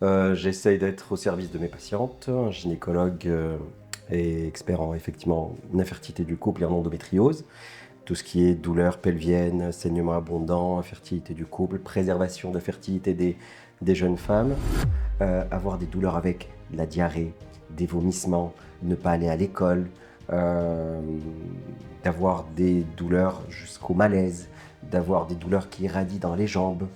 J'essaye d'être au service de mes patientes, un gynécologue et expert en effectivement en infertilité du couple et en endométriose. Tout ce qui est douleurs pelviennes, saignements abondants, infertilité du couple, préservation de fertilité des jeunes femmes, avoir des douleurs avec de la diarrhée, des vomissements, ne pas aller à l'école, euh, d'avoir des douleurs jusqu'au malaise, d'avoir des douleurs qui irradient dans les jambes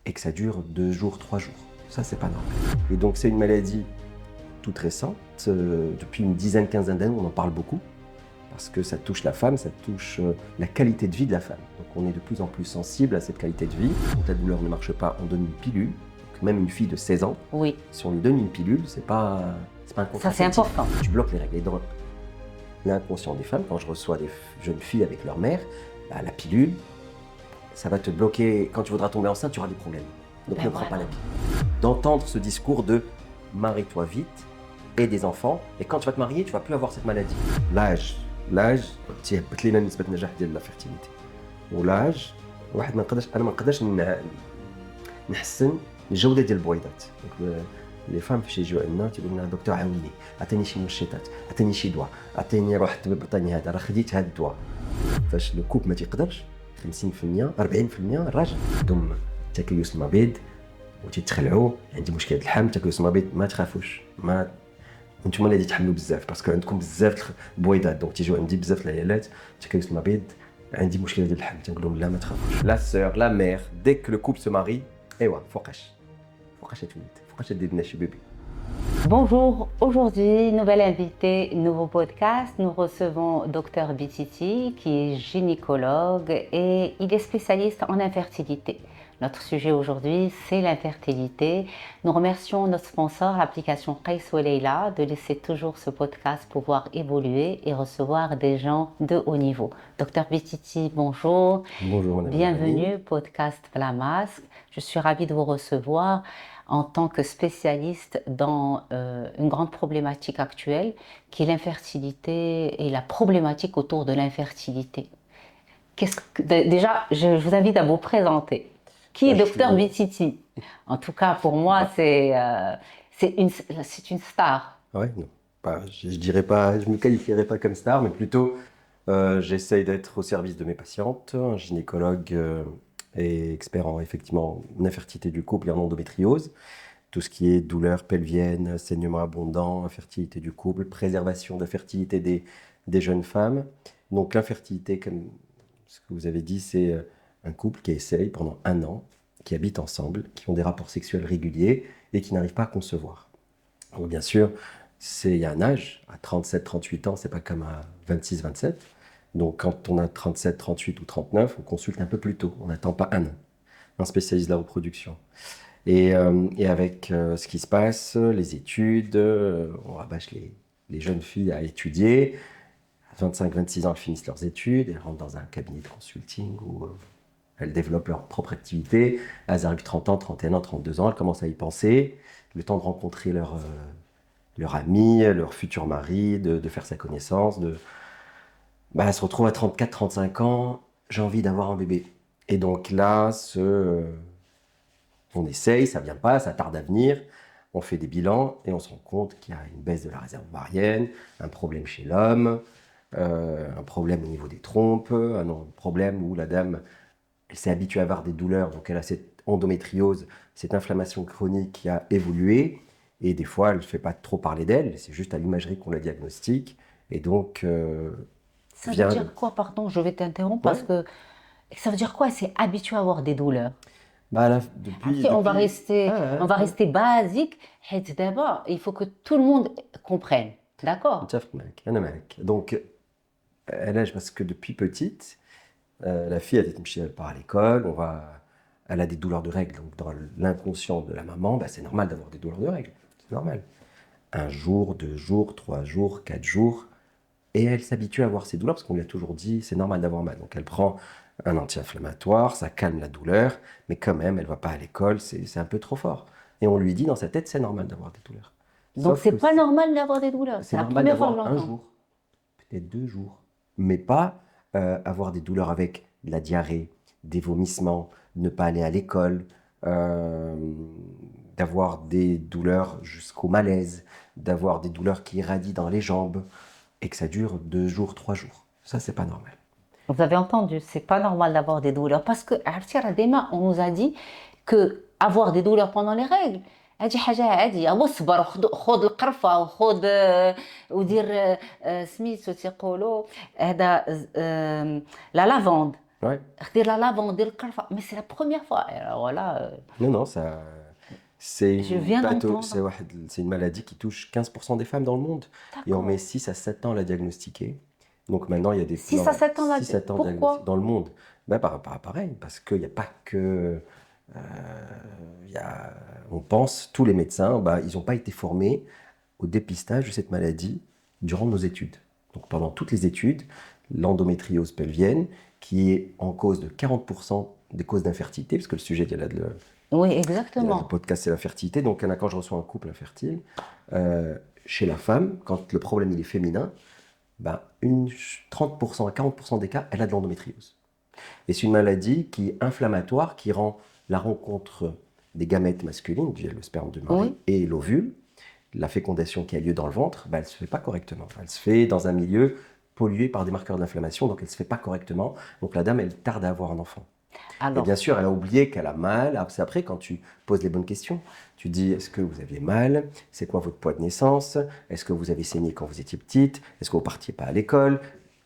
et que ça dure 2 jours, 3 jours. Ça, c'est pas normal. Et donc, c'est une maladie toute récente. Depuis une dizaine, quinzaine d'années, on en parle beaucoup parce que ça touche la femme, ça touche la qualité de vie de la femme. Donc, on est de plus en plus sensible à cette qualité de vie. Quand la douleur ne marche pas, on donne une pilule. Donc, même une fille de 16 ans, Oui, si on lui donne une pilule, c'est pas un ça c'est contraceptif. important. Tu bloques les règles. Et dans l'inconscient des femmes, quand je reçois des jeunes filles avec leur mère, bah, la pilule, ça va te bloquer. Quand tu voudras tomber enceinte, tu auras des problèmes. Donc Ben ne prends pas voilà. la pilule. D'entendre ce discours de marie-toi vite et des enfants, et quand tu vas te marier, tu vas plus avoir cette maladie. L'âge تيهبط لينا نسبة النجاح ديال لا فيرتيليتي. والl'âge واحد ما نقدرش نحسن الجودة ديال البويضات. لي فام فاش يجيو عندنا تيقول لنا دكتور عاونيني، عطيني شي منشطات، عطيني شي دواء، عطيني روح الطبيب عطاني هذا، راه خديت هذا الدواء. فاش لو كوب ما تيقدرش 50% 40% الراجل عندهم تكيس المبيض وتيتخلعوا، عندي مشكله الحمل تكيس المبيض، ما تخافوش، ما نتوما اللي تحملوا بزاف باسكو عندكم بزاف البويضات، دونك تيجيو عندي بزاف العيالات تكيس المبيض، عندي مشكله ديال الحمل، تنقول لهم لا ما تخافوش. لا سور لا مير ديك كو لو كوب سو ماري ايوا فوقاش تولد، فوقاش دير لنا شي بيبي. Bonjour, aujourd'hui, nouvelle invitée, nouveau podcast. Nous recevons Dr Bititi qui est gynécologue et il est spécialiste en infertilité. Notre sujet aujourd'hui, c'est l'infertilité. Nous remercions notre sponsor, l'application Qais ou Leila, de laisser toujours ce podcast pouvoir évoluer et recevoir des gens de haut niveau. Dr Bititi, bonjour. Bonjour madame. Bienvenue, podcast Flamasque. Je suis ravie de vous recevoir en tant que spécialiste dans une grande problématique actuelle qui est l'infertilité et la problématique autour de l'infertilité. Déjà, je vous invite à vous présenter. Qui est Dr Bititi? En tout cas, pour moi, c'est une star. Ouais, non. Je dirais pas, je me qualifierais pas comme star, mais plutôt j'essaye d'être au service de mes patientes, un gynécologue et expert en effectivement en infertilité du couple et en endométriose. Tout ce qui est douleurs pelviennes, saignements abondants, infertilité du couple, préservation de fertilité des jeunes femmes. Donc l'infertilité, comme ce que vous avez dit, c'est un couple qui essaye pendant 1 an, qui habitent ensemble, qui ont des rapports sexuels réguliers et qui n'arrivent pas à concevoir. Donc bien sûr, il y a un âge, à 37, 38 ans, c'est pas comme à 26, 27. Donc quand on a 37, 38 ou 39, on consulte un peu plus tôt, on n'attend pas 1 an, un spécialiste de la reproduction. Et avec ce qui se passe, les études, on rabâche les jeunes filles à étudier. À 25, 26 ans, elles finissent leurs études, elles rentrent dans un cabinet de consulting où elles développent leur propre activité. Elles arrivent 30 ans, 31 ans, 32 ans, elles commencent à y penser. Le temps de rencontrer leur ami, leur futur mari, de faire sa connaissance. Elles se retrouvent à 34, 35 ans, j'ai envie d'avoir un bébé. Et donc là, on essaye, ça vient pas, ça tarde à venir. On fait des bilans et on se rend compte qu'il y a une baisse de la réserve ovarienne, un problème chez l'homme, un problème au niveau des trompes, un problème où la dame, elle s'est habituée à avoir des douleurs, donc elle a cette endométriose, cette inflammation chronique qui a évolué, et des fois elle ne fait pas trop parler d'elle, c'est juste à l'imagerie qu'on la diagnostique, et donc Ça veut dire quoi, pardon, je vais t'interrompre parce que ça veut dire quoi, c'est habitué à avoir des douleurs? Là, Après, on va rester basique. D'abord, il faut que tout le monde comprenne. D'accord? متفق معك انا معك دونك علاش باسكو depuis petite la fille elle part à l'école, elle a des douleurs de règles, donc dans l'inconscient de la maman, c'est normal d'avoir des douleurs de règles, c'est normal. 1 jour, 2 jours, 3 jours, 4 jours, et elle s'habitue à avoir ces douleurs parce qu'on lui a toujours dit c'est normal d'avoir mal. Donc elle prend un anti-inflammatoire, ça calme la douleur, mais quand même elle va pas à l'école, c'est un peu trop fort. Et on lui dit dans sa tête c'est normal d'avoir des douleurs. Donc, c'est pas normal d'avoir des douleurs. C'est la normal première fois que d'avoir je un l'entends. jour, peut-être 2 jours, mais pas avoir des douleurs avec de la diarrhée, des vomissements, ne pas aller à l'école, d'avoir des douleurs jusqu'au malaise, d'avoir des douleurs qui irradient dans les jambes et que ça dure 2 jours, 3 jours. Ça, c'est pas normal. Vous avez entendu, c'est pas normal d'avoir des douleurs parce que عرفتي راه ديما on nous a dit que avoir des douleurs pendant les règles هذه حاجة عادية واصبر خذ القرفة وخذ ودير سميتو تيقولوا هذا لا لافوند Ouais. دير لا لافوند دير القرفة mais c'est la première fois alors voilà Non, non, ça, c'est je une, viens d'entendre. c'est une maladie qui touche 15% des femmes dans le monde. Et on D'accord. met 6 à 7 ans à la diagnostiquer. Donc maintenant, il y a des 6 à 7 ans, 6-7 ans pourquoi? diagnostiqués dans le monde. Ben, pareil, parce qu'il n'y a pas que... on pense, tous les médecins, ils n'ont pas été formés au dépistage de cette maladie durant nos études. Donc pendant toutes les études, l'endométriose pelvienne, qui est en cause de 40% des causes d'infertilité, parce que le sujet Oui, le exactement. podcast, c'est la fertilité. Donc quand je reçois un couple infertile, chez la femme, quand le problème il est féminin, 30% à 40% des cas, elle a de l'endométriose. Et c'est une maladie qui est inflammatoire, qui rend la rencontre des gamètes masculines, le sperme du mari, Oui. et l'ovule, la fécondation qui a lieu dans le ventre, elle ne se fait pas correctement. Elle se fait dans un milieu pollué par des marqueurs d'inflammation, donc elle ne se fait pas correctement. Donc la dame, elle tarde à avoir un enfant. Et Alors, bien sûr, elle a oublié qu'elle a mal. C'est après, quand tu poses les bonnes questions, tu dis, est-ce que vous aviez mal? C'est quoi votre poids de naissance? Est-ce que vous avez saigné quand vous étiez petite? Est-ce que vous ne partiez pas à l'école?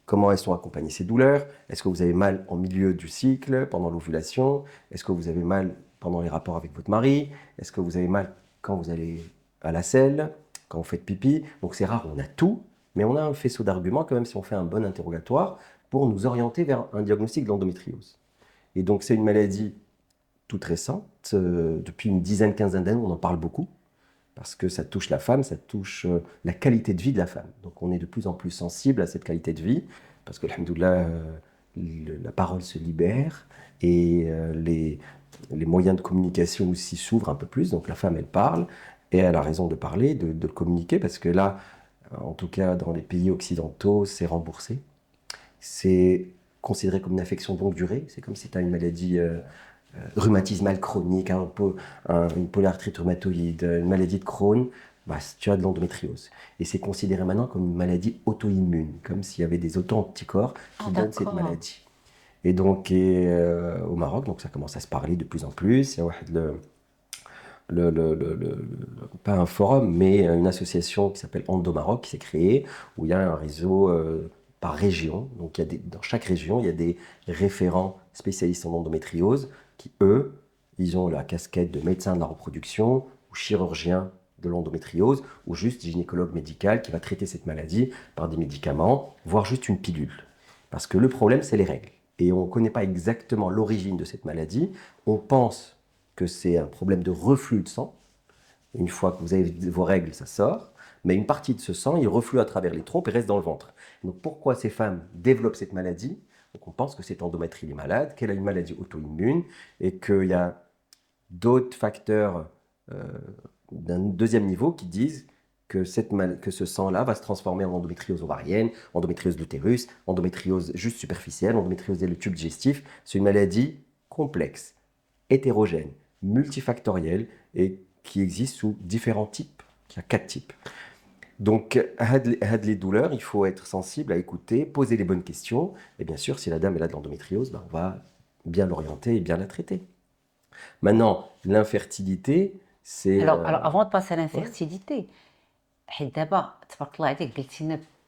Comment elles sont accompagnées ces douleurs? Est-ce que vous avez mal en milieu du cycle, pendant l'ovulation? Est-ce que vous avez mal pendant les rapports avec votre mari? Est-ce que vous avez mal quand vous allez à la selle, quand vous faites pipi? Donc c'est rare, on a tout, mais on a un faisceau d'arguments quand même si on fait un bon interrogatoire pour nous orienter vers un diagnostic de l'endométriose. Et donc c'est une maladie toute récente, depuis une dizaine, quinzaine d'années, on en parle beaucoup, parce que ça touche la femme, ça touche la qualité de vie de la femme. Donc on est de plus en plus sensible à cette qualité de vie, parce que, alhamdoulilah, la parole se libère, et les moyens de communication aussi s'ouvrent un peu plus, donc la femme, elle parle, et elle a raison de parler, de le communiquer, parce que là, en tout cas dans les pays occidentaux, c'est remboursé. C'est considéré comme une affection de longue durée, c'est comme si tu as une maladie rhumatismale chronique, une polyarthrite rhumatoïde, une maladie de Crohn, tu as de l'endométriose. Et c'est considéré maintenant comme une maladie auto-immune, comme s'il y avait des auto-anticorps qui donnent cette maladie. Et donc, au Maroc, donc ça commence à se parler de plus en plus. Il y a pas un forum, mais une association qui s'appelle Endo-Maroc qui s'est créée, où il y a un réseau par région. Donc, dans chaque région, il y a des référents spécialistes en endométriose qui, eux, ils ont la casquette de médecin de la reproduction ou chirurgien de l'endométriose ou juste gynécologue médical qui va traiter cette maladie par des médicaments, voire juste une pilule. Parce que le problème, c'est les règles. Et on ne connaît pas exactement l'origine de cette maladie. On pense que c'est un problème de reflux de sang. Une fois que vous avez vos règles, ça sort. Mais une partie de ce sang, il reflue à travers les trompes et reste dans le ventre. Donc pourquoi ces femmes développent cette maladie? Donc on pense que cette endométrie est malade, qu'elle a une maladie auto-immune et qu'il y a d'autres facteurs d'un deuxième niveau qui disent que ce sang-là va se transformer en endométriose ovarienne, endométriose de l'utérus, endométriose juste superficielle, endométriose du tube digestif. C'est une maladie complexe, hétérogène, multifactorielle et qui existe sous différents types. Il y a 4 types. Donc, les douleurs, il faut être sensible à écouter, poser les bonnes questions. Et bien sûr, si la dame elle a de l'endométriose, on va bien l'orienter et bien la traiter. Maintenant, l'infertilité, c'est... alors, avant de passer à l'infertilité, d'abord,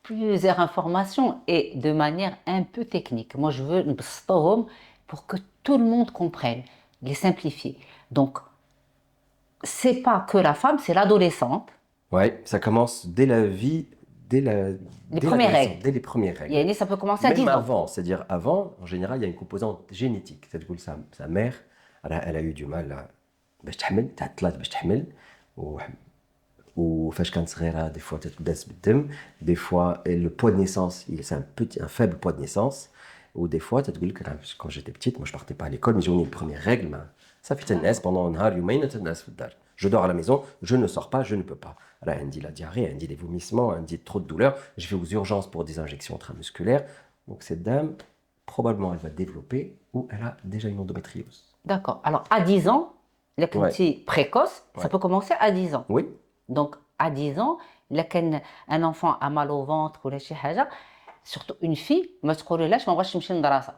plusieurs informations et de manière un peu technique. Moi, je veux pour que tout le monde comprenne, les simplifier. Donc, c'est pas que la femme, c'est l'adolescente. Ouais, ça commence dès la vie, Les premières règles. Dès les premières règles. Ça peut commencer à 10 Même ans. avant, c'est-à-dire avant, en général, il y a une composante génétique. C'est-à-dire que sa mère, elle a eu du mal à باش تحمل تعطلات باش تحمل وفاش كانت صغيره des fois تتداس بالدم des fois le poids de naissance c'est un faible poids de naissance ou des fois تقول لك quand j'étais petite moi je partais pas à l'école mais j'ai eu les premières règles ça fait تنعس pendant نهار يومين تنعس في الدار je dors à la maison je ne sors pas je ne peux pas là elle dit la diarrhée elle dit les vomissements elle dit trop de douleur je vais aux urgences pour des injections intramusculaires donc cette dame probablement elle va développer ou elle a déjà une endométriose. D'accord. Alors, à 10 ans, là, quand Ouais. tu es précoce, ça Ouais. peut commencer à 10 ans. Oui, Donc, à 10 ans, là, quand un enfant a mal au ventre ou la chihaja, surtout une fille, ما تقولولهاش ما بغاش نمشي للمدرسة.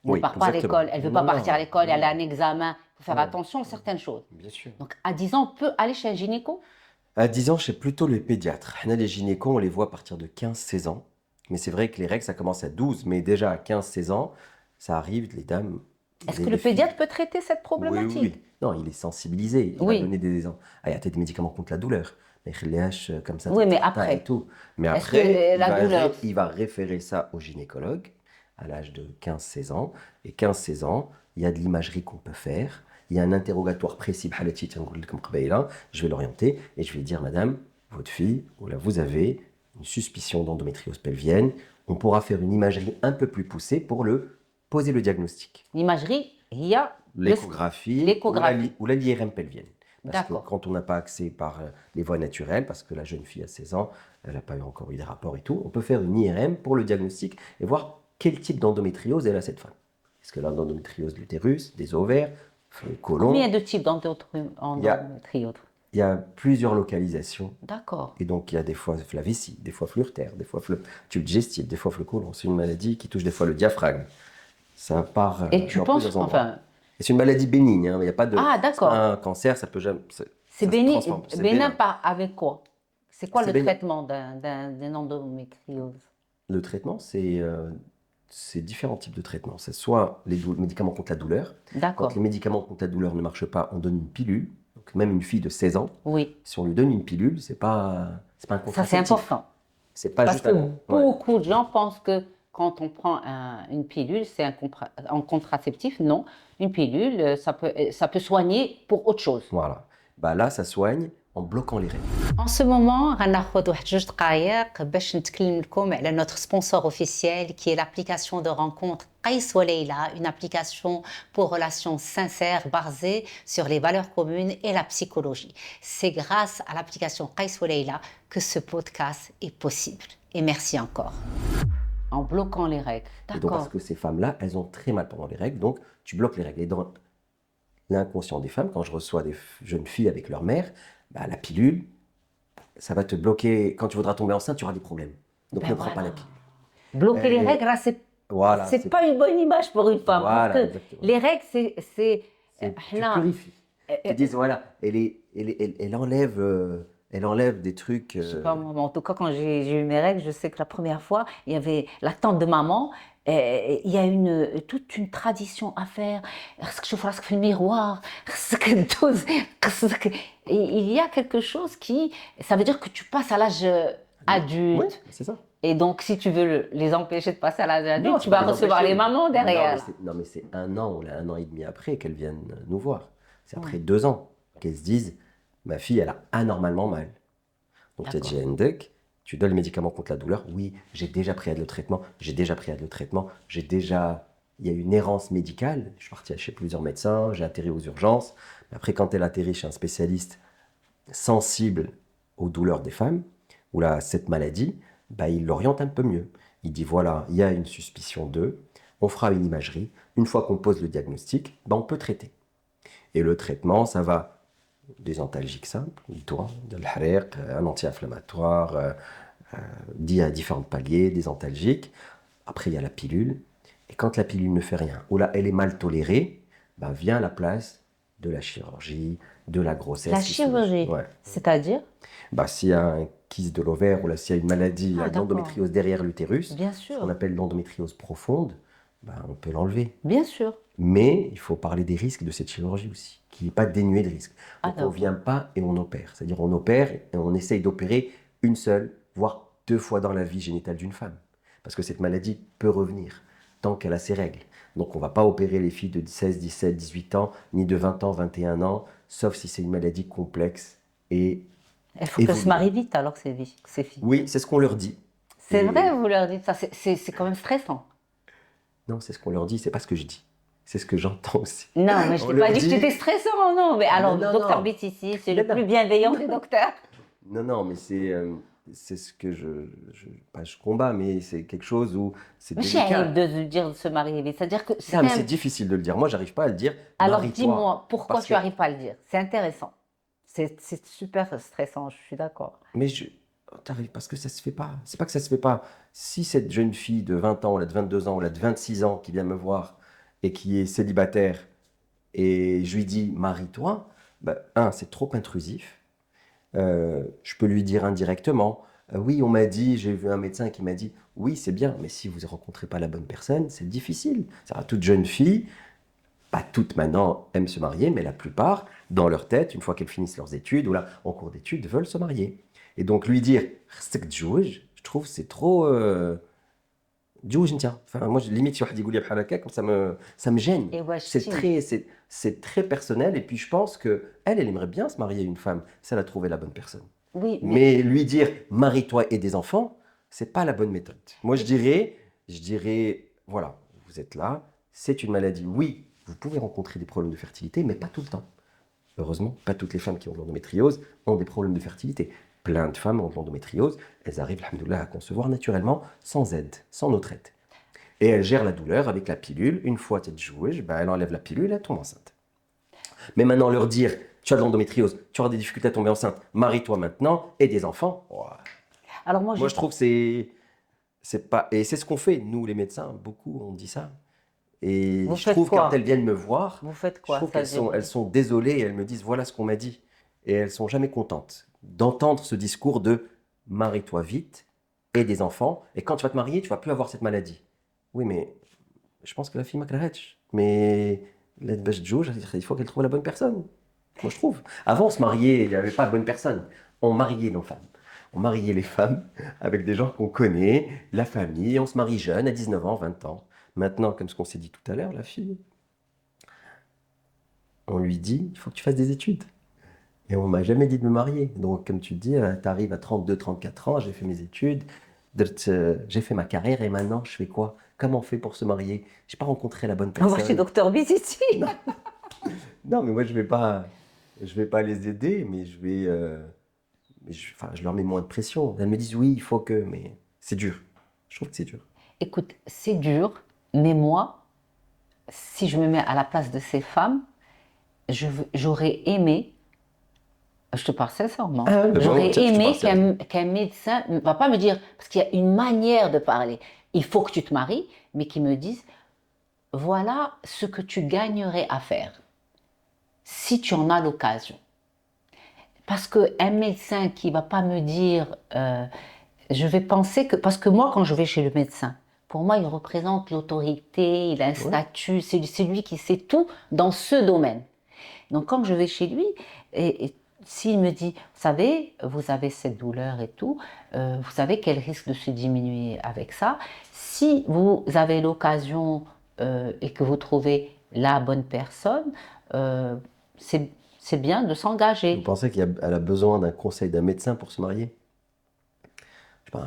Elle ne oui, part pas à exactement. l'école, elle ne veut pas Non, partir à non, l'école, elle a non, un examen, il faut faire non, attention à certaines choses. bien sûr. Donc, à 10 ans, on peut aller chez un gynéco. À 10 ans, chez plutôt les pédiatres. On a les gynécos, on les voit à partir de 15-16 ans. Mais c'est vrai que les règles, ça commence à 12, mais déjà à 15-16 ans, ça arrive, les dames. Est-ce les- que les le filles- pédiatre peut traiter cette Oui, oui, problématique? oui. Non, il est sensibilisé. Il va Oui. donner des. Ah, il y a peut-être des médicaments contre la douleur. Les LH, comme ça, Oui, mais et après, tout. Mais est-ce que après, la douleur, il va référer ça au gynécologue à l'âge de 15-16 ans. Et 15-16 ans, il y a de l'imagerie qu'on peut faire. Il y a un interrogatoire précis. Je vais l'orienter et je vais dire, madame, votre fille, voilà, vous avez une suspicion d'endométriose pelvienne. On pourra faire une imagerie un peu plus poussée pour poser le diagnostic. l'imagerie, il y a L'échographie l'échographie. ou la l'IRM pelvienne. Parce que D'accord. quand on n'a pas accès par les voies naturelles, parce que la jeune fille a 16 ans, elle n'a pas encore eu des rapports et tout, on peut faire une IRM pour le diagnostic et voir quel type d'endométriose elle a cette femme. Est-ce qu'elle a l'endométriose de l'utérus, des ovaires, le côlon? Combien de types d'endométriose? Il y a plusieurs localisations. D'accord. Et donc, il y a des fois la vessie, des fois flurtère, des fois le tube digestif, des fois le côlon. C'est une maladie qui touche des fois le diaphragme. Ça part Et tu dans penses, plusieurs endroits. enfin, Et c'est une maladie bénigne, hein, il n'y a pas de. ah, C'est d'accord. pas un cancer, ça peut jamais. C'est ça se bénin, transforme, c'est bénin bénin. avec quoi? C'est quoi C'est le bénin. traitement d'un endométriose? Le traitement, c'est différents types de traitements. C'est soit les médicaments contre la douleur. D'accord. Quand les médicaments contre la douleur ne marchent pas, on donne une pilule. Donc même une fille de 16 ans, Oui, si on lui donne une pilule, c'est pas un ça c'est contraceptif. important. C'est pas Parce juste que un. Ouais. beaucoup de gens pensent que quand on prend une pilule, c'est un contraceptif. Non, une pilule, ça peut soigner pour autre chose. Voilà. Bah là, ça soigne en bloquant les règles. En ce moment, غناخد واحد جوج دقائق باش نتكلم لكم على notre sponsor officiel qui est l'application de rencontre Qaïs wa Leila, une application pour relations sincères basée sur les valeurs communes et la psychologie. C'est grâce à l'application Qaïs wa Leila que ce podcast est possible. Et merci encore. En bloquant les règles. Et donc, D'accord. parce que ces femmes-là, elles ont très mal pendant les règles, donc tu bloques les règles. Et dans l'inconscient des femmes, quand je reçois des jeunes filles avec leur mère, bah, la pilule, ça va te bloquer. Quand tu voudras tomber enceinte, tu auras des problèmes. Donc Ben ne prends pas voilà. la pilule. Bloquer les Et- règles, là, Voilà. c'est pas une bonne image pour une femme. Voilà, parce que exactement. les règles, c'est Tu là, purifies. Ils disent, voilà, elle enlève des trucs. je sais pas moi, mais en tout cas, quand j'ai eu mes règles, je sais que la première fois, il y avait la tante de maman, et il y a toute une tradition à faire. خصك في le miroir, et il y a quelque chose ça veut dire que tu passes à l'âge adulte. Ouais, c'est ça. Et donc, si tu veux les empêcher de passer à l'âge adulte, Non, tu c'est vas pas les recevoir empêcher. les mamans derrière. Non, mais c'est 1 an ou 1 an et demi après qu'elles viennent nous voir. C'est après 2 ans qu'elles se disent, ma fille, elle a anormalement mal. Donc, tu as D'accord. déjà un deck, tu donnes le médicament contre la douleur. Oui, j'ai déjà pris le traitement, il y a une errance médicale. Je suis parti chez plusieurs médecins, j'ai atterri aux urgences. Mais après, quand elle atterrit chez un spécialiste sensible aux douleurs des femmes, ou là, cette maladie, bah, il l'oriente un peu mieux. Il dit, voilà, il y a une suspicion d'eux, on fera une imagerie. Une fois qu'on pose le diagnostic, bah, on peut traiter. Et le traitement, ça va des antalgiques simples, de l'harriq, un anti-inflammatoire, dit à différents paliers, des antalgiques. Après, il y a la pilule. Et quand la pilule ne fait rien, ou là, elle est mal tolérée, bah, vient la place de la chirurgie, de la grossesse. La chirurgie, Ouais. c'est-à-dire, Bah, s'il y a un kyste de l'ovaire ou là, s'il y a une maladie, Ah, d'accord. l'endométriose derrière l'utérus, bien ce sûr, qu'on appelle l'endométriose profonde, bah, on peut l'enlever. bien sûr. Mais il faut parler des risques de cette chirurgie aussi, qui n'est pas dénuée de risques. Donc Alors. on ne vient pas et on opère. C'est-à-dire on opère et on essaye d'opérer une seule, voire 2 fois dans la vie génitale d'une femme. Parce que cette maladie peut revenir tant qu'elle a ses règles. Donc on ne va pas opérer les filles de 16, 17, 18 ans, ni de 20 ans, 21 ans, sauf si c'est une maladie complexe. Et Il faut qu'elles se marient vite alors, ces filles. oui, c'est ce qu'on leur dit. C'est Et- vrai, vous leur dites ça, c'est quand même stressant. Non, c'est ce qu'on leur dit, c'est pas ce que je dis. C'est ce que j'entends aussi. Non, mais je On t'ai leur pas dit que dit- c'était stressant, non. Mais alors, Non, docteur non. Bitici, c'est Non, le non. plus bienveillant des docteurs. Non, mais c'est ce que pas je combats, mais c'est quelque chose où c'est مش délicat. عيب de dire de se marier vite. C'est-à-dire que Non, mais c'est difficile de le dire. Moi, j'arrive pas à le dire. Alors Marie-toi. dis-moi, pourquoi Parce tu que, n'arrives pas à le dire? C'est intéressant. C'est super stressant, je suis d'accord. mais t'arrives parce que ça se fait pas. C'est pas que ça se fait pas. Si cette jeune fille de 20 ans, ou là de 22 ans, ou là de 26 ans qui vient me voir et qui est célibataire et je lui dis marie-toi, bah, c'est trop intrusif. Je peux lui dire indirectement, oui, on m'a dit, j'ai vu un médecin qui m'a dit, oui, c'est bien, mais si vous ne rencontrez pas la bonne personne, c'est difficile. Ça va, toute jeune fille, pas toutes maintenant aiment se marier, mais la plupart, dans leur tête, une fois qu'elles finissent leurs études ou là, en cours d'études, veulent se marier. Et donc lui dire, je trouve que c'est trop. Enfin, moi, limite, si واحد يقول لي بحال هكاك, ça me gêne. Et ouais, C'est très personnel. Et puis, je pense qu'elle aimerait bien se marier une femme si elle a trouvé la bonne personne. oui, Mais lui dire, marie-toi et des enfants, c'est pas la bonne méthode. Moi, je dirais, voilà, vous êtes là, c'est une maladie. Oui, vous pouvez rencontrer des problèmes de fertilité, mais pas tout le temps. Heureusement, pas toutes les femmes qui ont de l'endométriose ont des problèmes de fertilité. Plein de femmes ont de l'endométriose, elles arrivent, alhamdoulilah, à concevoir naturellement, sans aide, sans notre aide. Et elles gèrent la douleur avec la pilule. Une fois tu es jouée, elle enlève la pilule, elle tombe enceinte. Mais maintenant, leur dire, tu as de l'endométriose, tu auras des difficultés à tomber enceinte, marie-toi maintenant, et des enfants, alors moi, moi je trouve que c'est pas... Et c'est ce qu'on fait, nous les médecins, beaucoup on dit ça. Et vous je faites trouve quoi? quand elles viennent me voir, Vous faites je quoi? trouve C'est-à-dire, elles sont désolées et elles me disent voilà ce qu'on m'a dit. Et elles sont jamais contentes d'entendre ce discours de marie-toi vite et des enfants. Et quand tu vas te marier, tu vas plus avoir cette maladie. Oui, mais je pense que la fille m'a mais il faut qu'elle trouve la bonne personne. Moi, je trouve. Avant, on se mariait, il n'y avait pas de bonne personne. On mariait nos femmes. On mariait les femmes avec des gens qu'on connaît, la famille. On se marie jeune, à 19 ans, 20 ans. Maintenant, comme ce qu'on s'est dit tout à l'heure, la fille, on lui dit, il faut que tu fasses des études. Et on m'a jamais dit de me marier. Donc, comme tu dis, tu arrives à 32, 34 ans, j'ai fait mes études, j'ai fait ma carrière et maintenant, je fais quoi? Comment on fait pour se marier? Je n'ai pas rencontré la bonne personne. moi, je suis docteur Biziti. Non, mais moi, je vais pas les aider, mais je leur mets moins de pression. Elles me disent, oui, il faut que, mais c'est dur. Je trouve que c'est dur. Écoute, c'est dur, mais moi, si je me mets à la place de ces femmes, j'aurais aimé, je te parle sincèrement, j'aurais aimé qu'un médecin ne va pas me dire, parce qu'il y a une manière de parler, il faut que tu te maries, mais qu'il me dise, voilà ce que tu gagnerais à faire, si tu en as l'occasion. Parce qu'un médecin qui ne va pas me dire, je vais penser que, parce que moi, quand je vais chez le médecin, pour moi, il représente l'autorité, il a un statut, c'est lui qui sait tout dans ce domaine. Donc, quand je vais chez lui, et s'il me dit, vous savez, vous avez cette douleur et tout, vous savez qu'elle risque de se diminuer avec ça. Si vous avez l'occasion et que vous trouvez la bonne personne, c'est bien de s'engager. Vous pensez qu'elle a besoin d'un conseil d'un médecin pour se marier?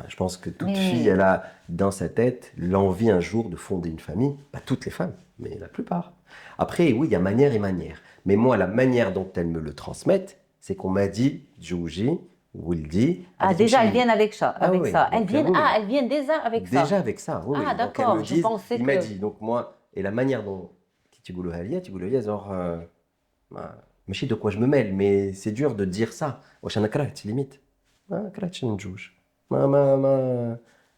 Je pense que toute fille, elle a dans sa tête l'envie un jour de fonder une famille. Pas toutes les femmes, mais la plupart. Après, oui, il y a manière et manière. Mais moi, la manière dont elles me le transmettent, c'est qu'on m'a dit, Jouji, Wildi. Ah, déjà, elles viennent avec ça. Avec ça. Elles viennent déjà avec ça. Déjà avec ça, oui. Ah, d'accord, je pensais il m'a dit, donc moi, et la manière dont tu genre, mais de quoi je me mêle, mais c'est dur de dire ça. Limite.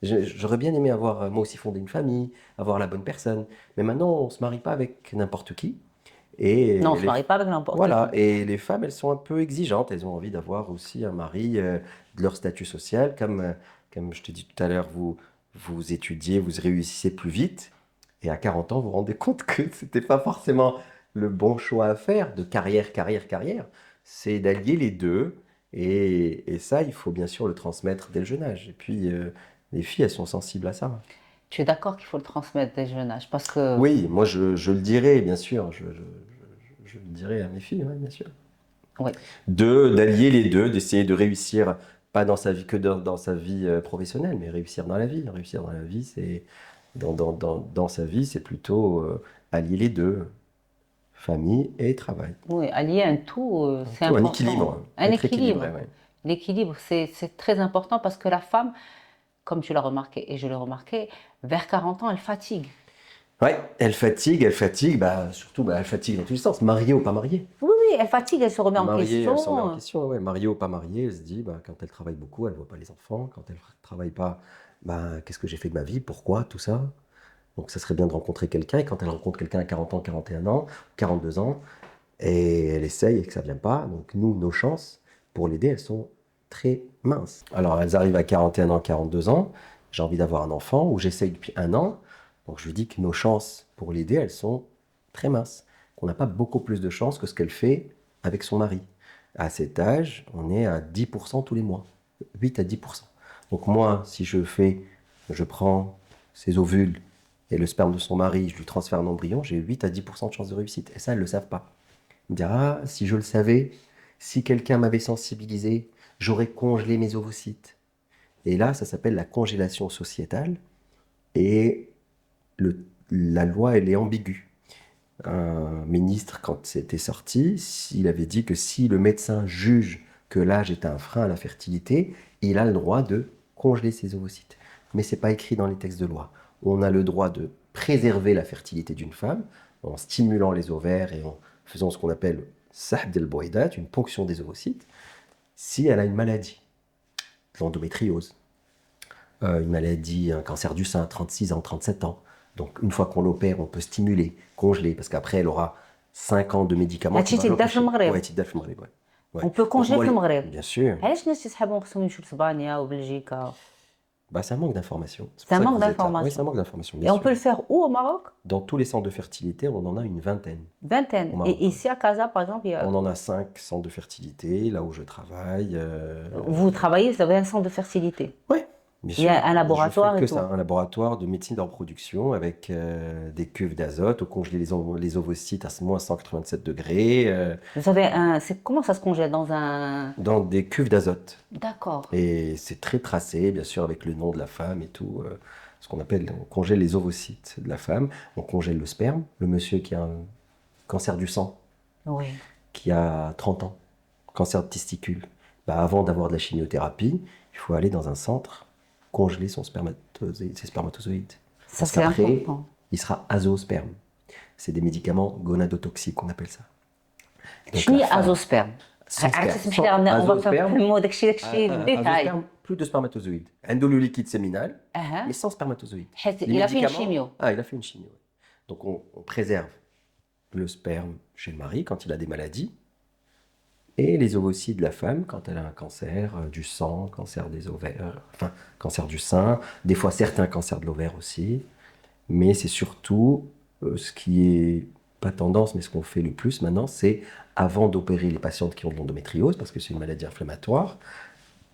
J'aurais bien aimé avoir, moi aussi, fondé une famille, avoir la bonne personne. Mais maintenant, on ne se marie pas avec n'importe qui. Et non, on ne se marie pas avec n'importe qui. Voilà, et les femmes, elles sont un peu exigeantes. Elles ont envie d'avoir aussi un mari de leur statut social. Comme je te dis tout à l'heure, vous étudiez, vous réussissez plus vite. Et à 40 ans, vous vous rendez compte que ce n'était pas forcément le bon choix à faire de carrière. C'est d'allier les deux. Et ça, il faut bien sûr le transmettre dès le jeune âge. Et puis, les filles, elles sont sensibles à ça. Tu es d'accord qu'il faut le transmettre dès le jeune âge parce que... Oui, moi, je le dirais, bien sûr. Je le dirais à mes filles, bien sûr. Oui. D'allier les deux, d'essayer de réussir, pas dans sa vie que dans sa vie professionnelle, mais réussir dans la vie. Réussir dans la vie, c'est... Dans sa vie, c'est plutôt allier les deux. Famille et travail. Oui, allier un tout, c'est important. Un équilibre. Un équilibre. Ouais. L'équilibre, c'est très important parce que la femme, comme tu l'as remarqué et je l'ai remarqué, vers 40 ans, elle fatigue. Ouais, elle fatigue, bah, surtout, bah, elle fatigue dans tous les sens, mariée ou pas mariée. Oui, oui, elle fatigue, elle se remet en Mariée, elle s'en remet en question. question, ouais. Mariée ou pas mariée, elle se dit, bah, quand elle travaille beaucoup, elle voit pas les enfants. Quand elle travaille pas, bah, qu'est-ce que j'ai fait de ma vie? Pourquoi tout ça? Donc ça serait bien de rencontrer quelqu'un. Et quand elle rencontre quelqu'un à 40 ans, 41 ans, 42 ans, et elle essaye et que ça vient pas, donc nous, nos chances pour l'aider, elles sont très minces. Alors elles arrivent à 41 ans, 42 ans, j'ai envie d'avoir un enfant, ou j'essaye depuis un an, donc je lui dis que nos chances pour l'aider, elles sont très minces. Qu'on n'a pas beaucoup plus de chances que ce qu'elle fait avec son mari. À cet âge, on est à 10% tous les mois, 8 à 10%. Donc moi, si je prends ses ovules et le sperme de son mari, je lui transfère un embryon, j'ai 8 à 10% de chances de réussite. Et ça, elles ne le savent pas. Il me dira, ah, si je le savais, si quelqu'un m'avait sensibilisé, j'aurais congelé mes ovocytes. Et là, ça s'appelle la congélation sociétale. Et la loi, elle est ambiguë. Un ministre, quand c'était sorti, il avait dit que si le médecin juge que l'âge est un frein à la fertilité, il a le droit de congeler ses ovocytes. Mais ce n'est pas écrit dans les textes de loi. On a le droit de préserver la fertilité d'une femme en stimulant les ovaires et en faisant ce qu'on appelle sahb del boïdat, une ponction des ovocytes, si elle a une maladie, l'endométriose, une maladie, un cancer du sein, 36 ans, 37 ans. Donc une fois qu'on l'opère, on peut stimuler, congeler, parce qu'après elle aura 5 ans de médicaments. هادشي تيدار في المغرب. Ouais, تيدار في المغرب, ouais. Ouais. On peut Donc, congeler moi, في المغرب. bien sûr. علاش الناس تيسحبوا خصهم يمشيو لاسبانيا وبلجيكا؟ Bah, c'est un manque d'information. C'est pour un ça que manque vous êtes là. d'information. Oui, c'est un manque d'information, Et bien on sûr. peut le faire où au Maroc? Dans tous les centres de fertilité, on en a une vingtaine. Vingtaine. Au Maroc, Et ici à Casa, par exemple, On en a 5 centres de fertilité, là où je travaille. vous travaillez, vous avez un centre de fertilité. Ouais, bien Il y a sûr. un laboratoire Je fais et que tout. ça, un laboratoire de médecine de la reproduction avec des cuves d'azote, où congeler les ovocytes à moins 187 degrés, Vous avez comment ça se congèle dans un... dans des cuves d'azote. D'accord. Et c'est très tracé, bien sûr, avec le nom de la femme et tout. Ce qu'on appelle, on congèle les ovocytes de la femme, on congèle le sperme. Le monsieur qui a un cancer du sang, Oui. qui a 30 ans, cancer de testicule, bah, avant d'avoir de la chimiothérapie, il faut aller dans un centre, congeler ses spermatozoïdes. Ça, Parce c'est qu'après, important. il sera azosperme. C'est des médicaments gonadotoxiques, qu'on appelle ça. Donc, شنو la هي femme, ازوسبرم؟ sans sperme, تسمح sans لي on va azosperme, نفهموا داكشي بالديتاي. azosperme, plus de spermatozoïdes. Endo le liquide séminal, اها. mais sans spermatozoïdes. حيت Les il a fait une médicaments- chimio. Ah, il a fait une chimio. Ouais. Donc on préserve le sperme chez le mari quand il a des maladies et les ovocytes de la femme quand elle a un cancer du sang, cancer des ovaires, enfin cancer du sein, des fois certains cancers de l'ovaire aussi. Mais c'est surtout ce qui est pas tendance, mais ce qu'on fait le plus maintenant, c'est avant d'opérer les patientes qui ont de l'endométriose, parce que c'est une maladie inflammatoire,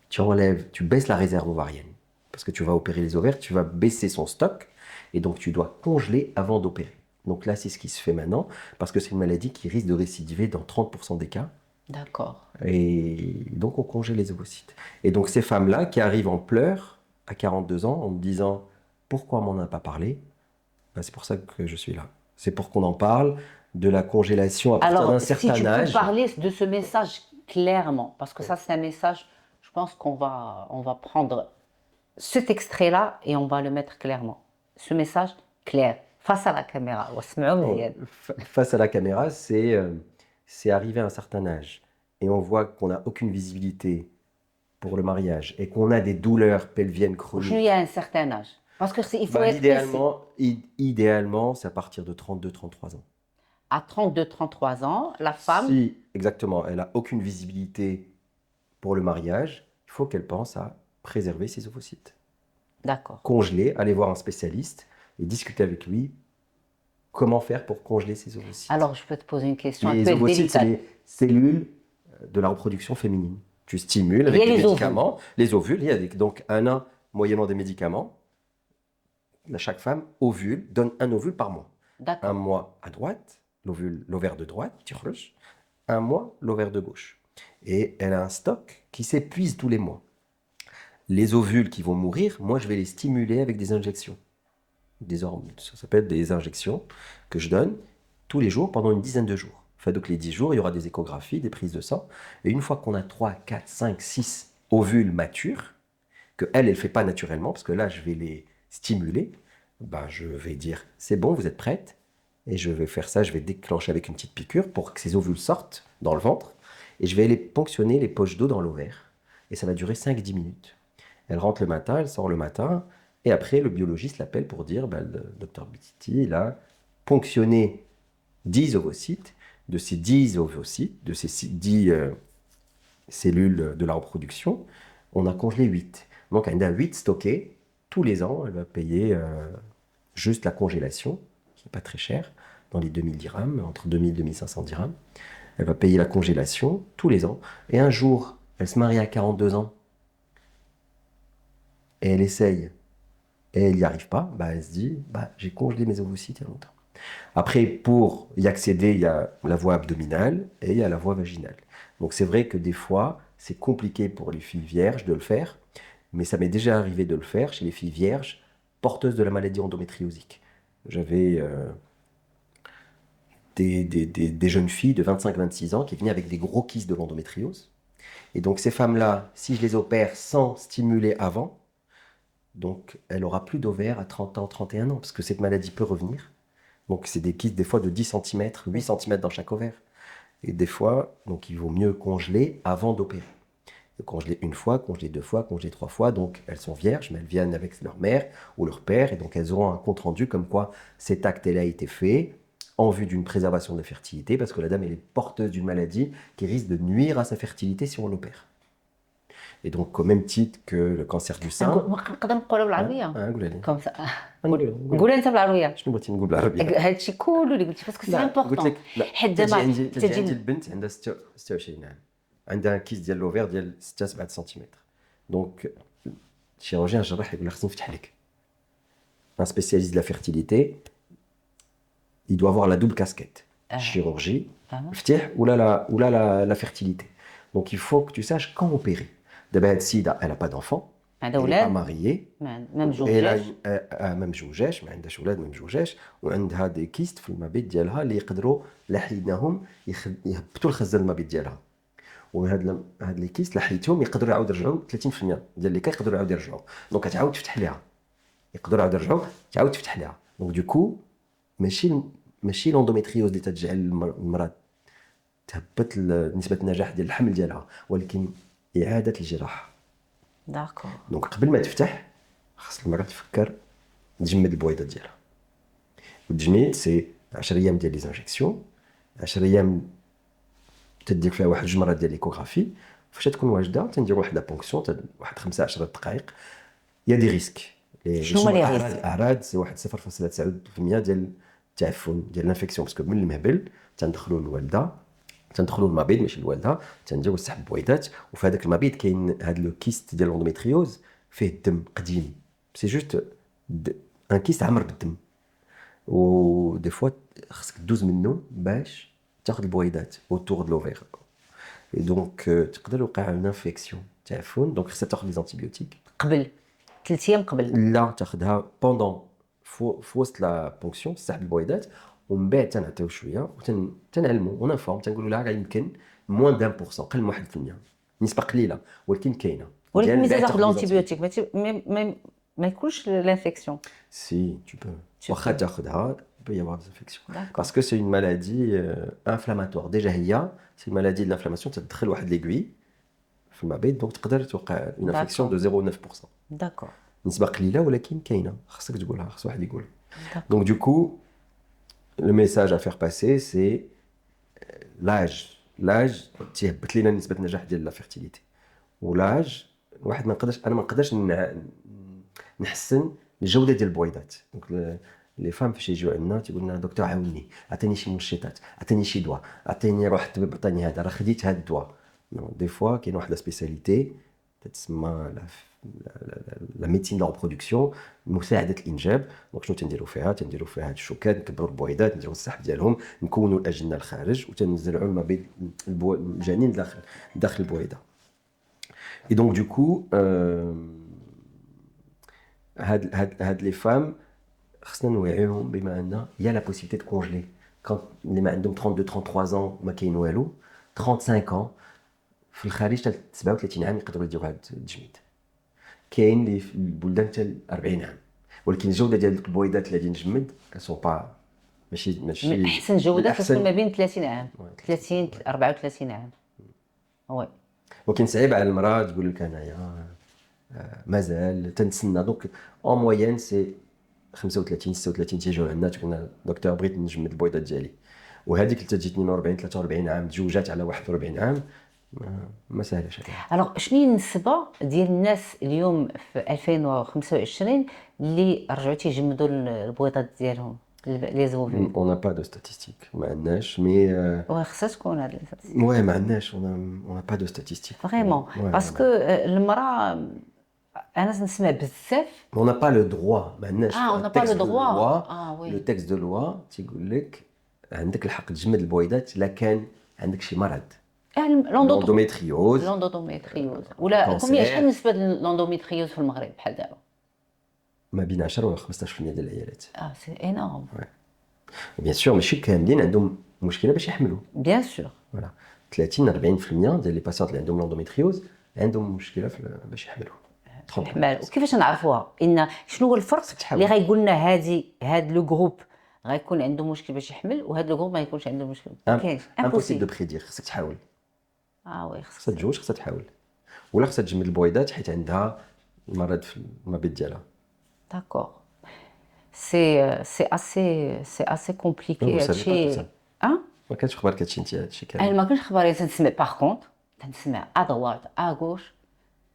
tu baisses la réserve ovarienne. Parce que tu vas opérer les ovaires, tu vas baisser son stock, et donc tu dois congeler avant d'opérer. Donc là, c'est ce qui se fait maintenant, parce que c'est une maladie qui risque de récidiver dans 30% des cas. D'accord. Et donc on congèle les ovocytes. Et donc ces femmes-là qui arrivent en pleurs à 42 ans en me disant « Pourquoi on m'en a pas parlé ?» Ben, c'est pour ça que je suis là. C'est pour qu'on en parle de la congélation à partir d'un Alors, si certain tu âge. peux parler de ce message clairement, parce que ça, c'est un message, je pense qu'on va prendre cet extrait-là et on va le mettre clairement. Ce message clair, face à la caméra. Face à la caméra, c'est arrivé à un certain âge et on voit qu'on n'a aucune visibilité pour le mariage et qu'on a des douleurs pelviennes Je chroniques. suis à un certain âge. Parce que il faut Bah, être précis. idéalement, c'est à partir de 32-33 ans. À 32-33 ans, la femme, Si, exactement, elle n'a aucune visibilité pour le mariage, il faut qu'elle pense à préserver ses ovocytes. d'accord. Congeler, aller voir un spécialiste et discuter avec lui comment faire pour congeler ses ovocytes. Alors, je peux te poser une question un Les peu ovocytes, c'est délicate. les cellules de la reproduction féminine. Tu stimules avec Il y a des les médicaments. Les ovules, il y a donc un an, moyennant des médicaments. Chaque femme ovule, donne un ovule par mois. Un D'accord. mois à droite, l'ovaire de droite, tirage. Un mois, l'ovaire de gauche. Et elle a un stock qui s'épuise tous les mois. Les ovules qui vont mourir, moi, je vais les stimuler avec des injections. Des hormones, ça s'appelle des injections que je donne tous les jours pendant une dizaine de jours. Donc les 10 jours, il y aura des échographies, des prises de sang. Et une fois qu'on a 3, 4, 5, 6 ovules matures, que elle ne fait pas naturellement, parce que là, je vais les stimuler, ben, je vais dire, c'est bon, vous êtes prête. Et je vais faire ça, je vais déclencher avec une petite piqûre pour que ces ovules sortent dans le ventre. Et je vais aller ponctionner les poches d'eau dans l'ovaire. Et ça va durer 5-10 minutes. Elle rentre le matin, elle sort le matin. Et après, le biologiste l'appelle pour dire, ben, le docteur Bititi, il a ponctionné 10 ovocytes. De ces 10 ovocytes, de ces 10 cellules de la reproduction, on a congelé 8. Donc, elle a 8 stockés. Tous les ans, elle va payer juste la congélation, qui n'est pas très cher, dans les 2000 dirhams, entre 2000 et 2500 dirhams. Elle va payer la congélation tous les ans. Et un jour, elle se marie à 42 ans. Et elle essaye. Et elle n'y arrive pas. Bah, elle se dit, bah, j'ai congelé mes ovocytes il y a longtemps. Après, pour y accéder, il y a la voie abdominale et il y a la voie vaginale. Donc c'est vrai que des fois, c'est compliqué pour les filles vierges de le faire, mais ça m'est déjà arrivé de le faire chez les filles vierges porteuses de la maladie endométriosique. J'avais des jeunes filles de 25-26 ans qui venaient avec des gros kystes de l'endométriose. Et donc ces femmes-là, si je les opère sans stimuler avant, donc elle aura plus d'ovaires à 30 ans, 31 ans, parce que cette maladie peut revenir. Donc c'est des kystes des fois de 10 cm, 8 cm dans chaque ovaire. Et des fois, donc il vaut mieux congeler avant d'opérer. Congeler une fois, congeler 2 fois, congeler 3 fois. Donc elles sont vierges, mais elles viennent avec leur mère ou leur père. Et donc elles auront un compte-rendu comme quoi cet acte-là a été fait en vue d'une préservation de la fertilité, parce que la dame elle est porteuse d'une maladie qui risque de nuire à sa fertilité si on l'opère. Et donc au même titre que le cancer du sein. نقدر نقولوا بالعربيه قولها لي. كوم سا قولها. قولها انت بالعربيه شنو بغيتي نقول بالعربيه؟ هادشي كله اللي قلتي باسكو سي لا قلت امبورطون لك لا حيت تجي دابا عندي تجي البنت عندها 26 عام عندها كيس ديال لوفير ديال 6 7 سنتيمتر دونك الشيروجيان الجراح يقول لها خصني نفتح لك un spécialiste de la fertilité il doit avoir la double casquette chirurgie فتح ولا la fertilité donc il faut que tu saches quand opérer دابا هاد السيده elle a pas d'enfant elle n'est pas mariée ميم جوجاش ما عندهاش ولاد ميم جوجاش وعندها دي كيست في المبيض ديالها اللي يقدروا لحيناهم يهبطوا الخزان المبيض ديالها وهاد لي كيست لحيتهم يقدروا يعاودوا يرجعوا 30% ديال لي كا يقدروا يعاودوا يرجعوا دونك تعاود تفتح ليها يقدروا يعاودوا يرجعوا تعاود تفتح ليها دونك دوكو ماشي لوندوميتريوز اللي تجعل المراه تهبط نسبه النجاح ديال الحمل ديالها ولكن اعاده الجراحه داكور دونك قبل ما تفتح خاص المراه تفكر تجمد البويضه ديالها والتجميد سي 10 ايام ديال لي زانجيكسيون 10 ايام تدير فيها واحد 2 مرات ديال ليكوغرافي فاش تكون واجده تندير واحد لا بونكسيون واحد 15 دقائق يا دي ريسك شنو هما لي ريسك الاعراض سي واحد 0.9% ديال التعفن ديال الانفيكسيون باسكو من المهبل تندخلوا الوالده تندخلوا المبيض ماشي الوالده تنديروا سحب بويضات وفي هذاك المبيض كاين هذا لو كيست ديال الاندوميتريوز فيه الدم قديم سي جوست ان كيست عمر بالدم و دي فوا خصك تدوز منه باش تاخذ البويضات اوتور دو لوفير اي دونك تقدر يوقع اون انفيكسيون تعفن دونك خصك تاخذ لي زانتيبيوتيك قبل 3 ايام قبل لا تاخذها بوندون في وسط لا بونكسيون سحب البويضات ومن بعد تنعطيو شويه وتنعلموا ونفهم تنقولوا لها راه يمكن موان دان بورسون قل من 1% نسبه قليله ولكن كاينه ولكن ملي تاخذ الانتيبيوتيك ما يكونش لانفيكسيون سي tu peux واخا تاخذها peut y avoir des infections parce que c'est une maladie inflammatoire déjà هي c'est une maladie de l'inflammation تدخل واحد l'aiguille في المبيض دونك تقدر توقع une infection de 0.9% داكور نسبه قليله ولكن كاينه خصك تقولها خص واحد يقول donc du coup le message à faire passer c'est l'âge تيهبط لينا نسبه النجاح ديال لا فيرتيليتي ولاج واحد ما نقدرش نحسن الجوده ديال البويضات دونك لي فام فاش يجيو عندنا تيقول لنا دكتور عاوني عطيني شي منشطات عطيني شي دواء عطيني روح الطبيب عطاني هذا راه خديت هذا الدواء دي فوا كاين واحد لا سبيسياليتي تتسمى لا ميديسين دو ريبرودكسيون مساعده الانجاب دونك شنو تنديروا فيها هاد الشوكات نكبروا البويضات نديروا السحب ديالهم نكونوا الاجنه الخارج وتنزرعوا المبيض الجنين داخل البويضه اي دونك دوكو هاد لي فام خصنا نوعيهم بما ان يا لا بوسيبيتي دو كونجلي quand اللي ما عندهم 32 33 ans ما كاين والو 35 ans في الخارج حتى 37 عام يقدروا يديروا هذا التجميد. كاين اللي في البلدان حتى 40 عام، ولكن الجوده ديال البويضات اللي غادي نجمد كسون با ماشي من احسن جوده كتكون ما بين 30 عام 30 34 عام. وي ولكن صعيب على المراه تقول لك انايا مازال تنتسنى. دونك اون موين سي 35 36 تيجيو عندنا تقول لنا دكتور بغيت نجمد البويضات ديالي، وهذيك اللي تجي 42 43 عام تزوجات على 41 عام ما سهلش عليها. الوغ شنو هي النسبه ديال الناس اليوم في 2025 اللي رجعوا تيجمدوا البويضات ديالهم لي زوفي؟ اون با دو ستاتستيك ما عندناش مي خصها تكون هذا وي ما عندناش اون با دو ستاتستيك فريمون باسكو المراه انا نسمع بزاف اون با لو دروا ما عندناش اون با لو دروا لو تكست دو لوا تيقول لك عندك الحق تجمد البويضات الا كان عندك شي مرض لوندوميتريوز ولا كونسير. شحال نسبه لوندوميتريوز في المغرب بحال دابا؟ ما بين 10 و 15% ديال العيالات. سي انورم. بيان سور ماشي كاملين عندهم مشكله باش يحملوا، بيان سور فوالا 30 40% ديال لي باسيونط اللي عندهم لوندوميتريوز عندهم مشكله باش يحملوا. الحمل. وكيفاش نعرفوها؟ ان شنو هو الفرق اللي غايقول لنا هاد لو جروب غيكون عنده مشكل باش يحمل وهاد لو جروب ما يكونش عنده مشكل؟ كاينش امبوسيبل دو بريدير. خصك تحاول، وي خصها تجوج، خصها تحاول، ولا خصها تجمد البويضات حيت عندها المرض في المبيض ديالها. داكور. سي اسي كومبليكي هادشي. ما كانش خبارك هادشي انت هادشي كامل؟ انا ما كنتش خباري تنسمع باغ كونط تنسمع ادوات اغوش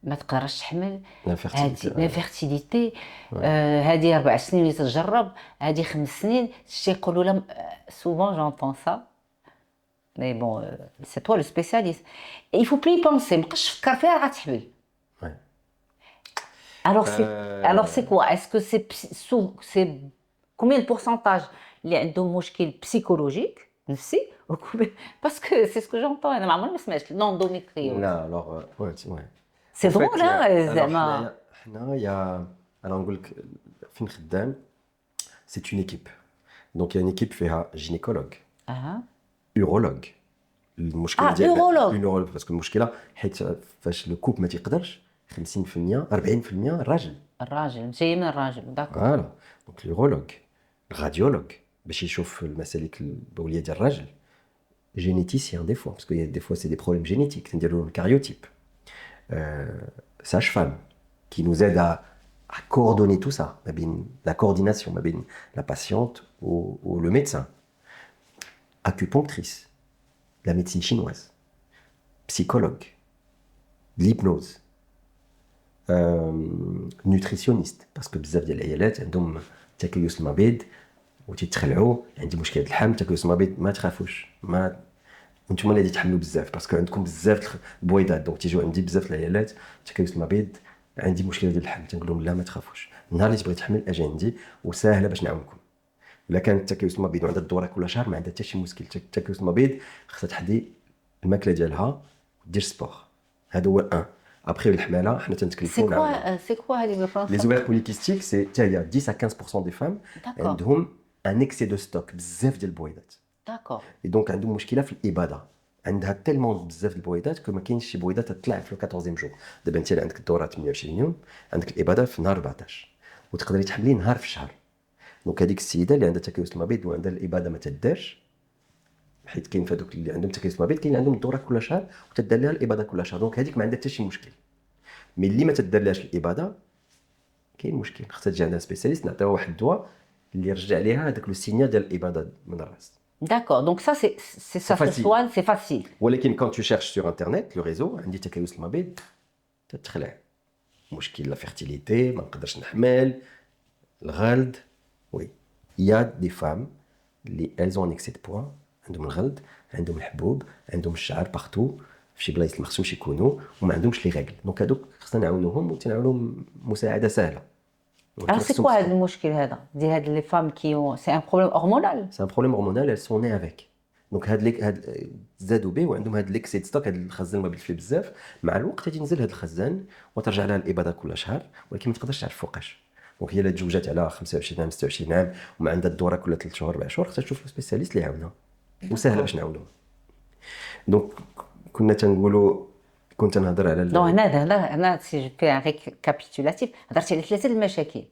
ما تقدرش تحمل هادي لافيرتيليتي هادي 4 سنين اللي تجرب هادي 5 سنين شي يقولوا لهم سوفون جونطون سا مي بون سي توا لو سبيسياليست il faut plus y penser مابقاش تفكر فيها راه غتحمل. alors c'est quoi est-ce que c'est combien de pourcentage اللي عندهم مشكل بسيكولوجيك نفسي parce que c'est ce que j'entends انا ما عمري ما سمعت l'endométriose. لا الوغ وي سي درول زعما حنا يا انا نقول لك فين خدام سي اون ايكيب. دونك يا اون ايكيب فيها جينيكولوج اورولوج. المشكله ديال اورولوج باسكو المشكله حيت فاش لو كوب ما تيقدرش 50% 40% الراجل جاي من الراجل. داكور. فوالا دونك الاورولوج الراديولوج باش يشوف المسالك البوليه ديال الراجل. جينيتيسيان دي فوا باسكو دي فوا سي دي بروبليم جينيتيك نديرو الكاريوتيب. Sage-femme qui nous aide à coordonner tout ça, la coordination, la patiente ou le médecin. Acupunctrice, la médecine chinoise, psychologue, l'hypnose, nutritionniste, parce que بزاف ديال العيالات عندهم تكيس المبيض وتيتخلعوا عندي مشكله الحمل تكيس المبيض ما تخافوش ما نتوما اللي تحملوا بزاف باسكو عندكم بزاف البويضات دونك تيجيو عندي بزاف العيالات تكيس المبيض عندي مشكله ديال الحمل تنقول لهم لا ما تخافوش النهار اللي تبغي تحمل اجي عندي وساهله باش نعاونكم. الا كانت تكيس المبيض وعندها الدوره كل شهر ما عندها حتى شي مشكل. تكيس المبيض خصها تحدي الماكله ديالها ودير سبور. هذا هو ان ابري الحماله حنا تنتكلفوا سي كوا هذه بالفرنسا لي زوفير بوليكيستيك سي حتى هي 10 à 15% دي فام عندهم ان اكسي دو ستوك بزاف ديال البويضات. داكور. اي دونك عندهم مشكله في الاباده عندها تيلمون بزاف البويضات كو ما كاينش شي بويضه تطلع في 14 جور. دابا انت عندك الدوره 28 يوم عندك الاباده في نهار 14 وتقدري تحملي نهار في الشهر. دونك هذيك السيده اللي عندها تكيس المبيض وعندها الاباده ما تدارش حيت كاين فهادوك اللي عندهم تكيس المبيض كاين عندهم الدوره كل شهر وتدار لها الاباده كل شهر. دونك هذيك ما عندها حتى شي مشكل. مي اللي ما تدارلاش الاباده كاين مشكل خصها تجي عندها سبيسياليست نعطيوها واحد الدواء اللي يرجع ليها هذاك لو سينيال ديال الاباده من الراس. D'accord, donc ça se soigne, c'est facile. ولكن quand tu cherches sur internet le réseau عندي تكيس المبيض تتخلع مشكل لا فيرتيليتي ما نقدرش نحمل الغلد. وي يا دي فام اللي elles ont un excès de poids عندهم الغلد عندهم الحبوب عندهم الشعر بارتو في شي بلايص ما خصهمش يكونوا وما عندهمش لي ريغل. دونك هذوك خصنا نعاونوهم وتنعاونوهم مساعده سهله. Alors c'est quoi هذا المشكل هذا ديال هاد لي فام كي سي ان بروبليم هرمونال؟ سي ان بروبليم هرمونال elles sont nées avec. دونك هاد زادوا به وعندهم هاد ليكسيد ستوك هاد الخزان ما فيه بزاف. مع الوقت غادي ينزل هاد الخزان وترجع لها الاباده كل شهر ولكن ما تقدرش تعرف فوقاش. دونك هي اللي تزوجات على 25 عام 26 عام وما عندها الدوره كل 3 شهور 4 شهور خصها تشوف سبيسياليست اللي يعاونها وسهله باش نعاونوها. دونك كنا تنقولوا كنت نهضر على دونك هنا سي جو في ان ريكابيتولاتيف هضرتي على 3 المشاكل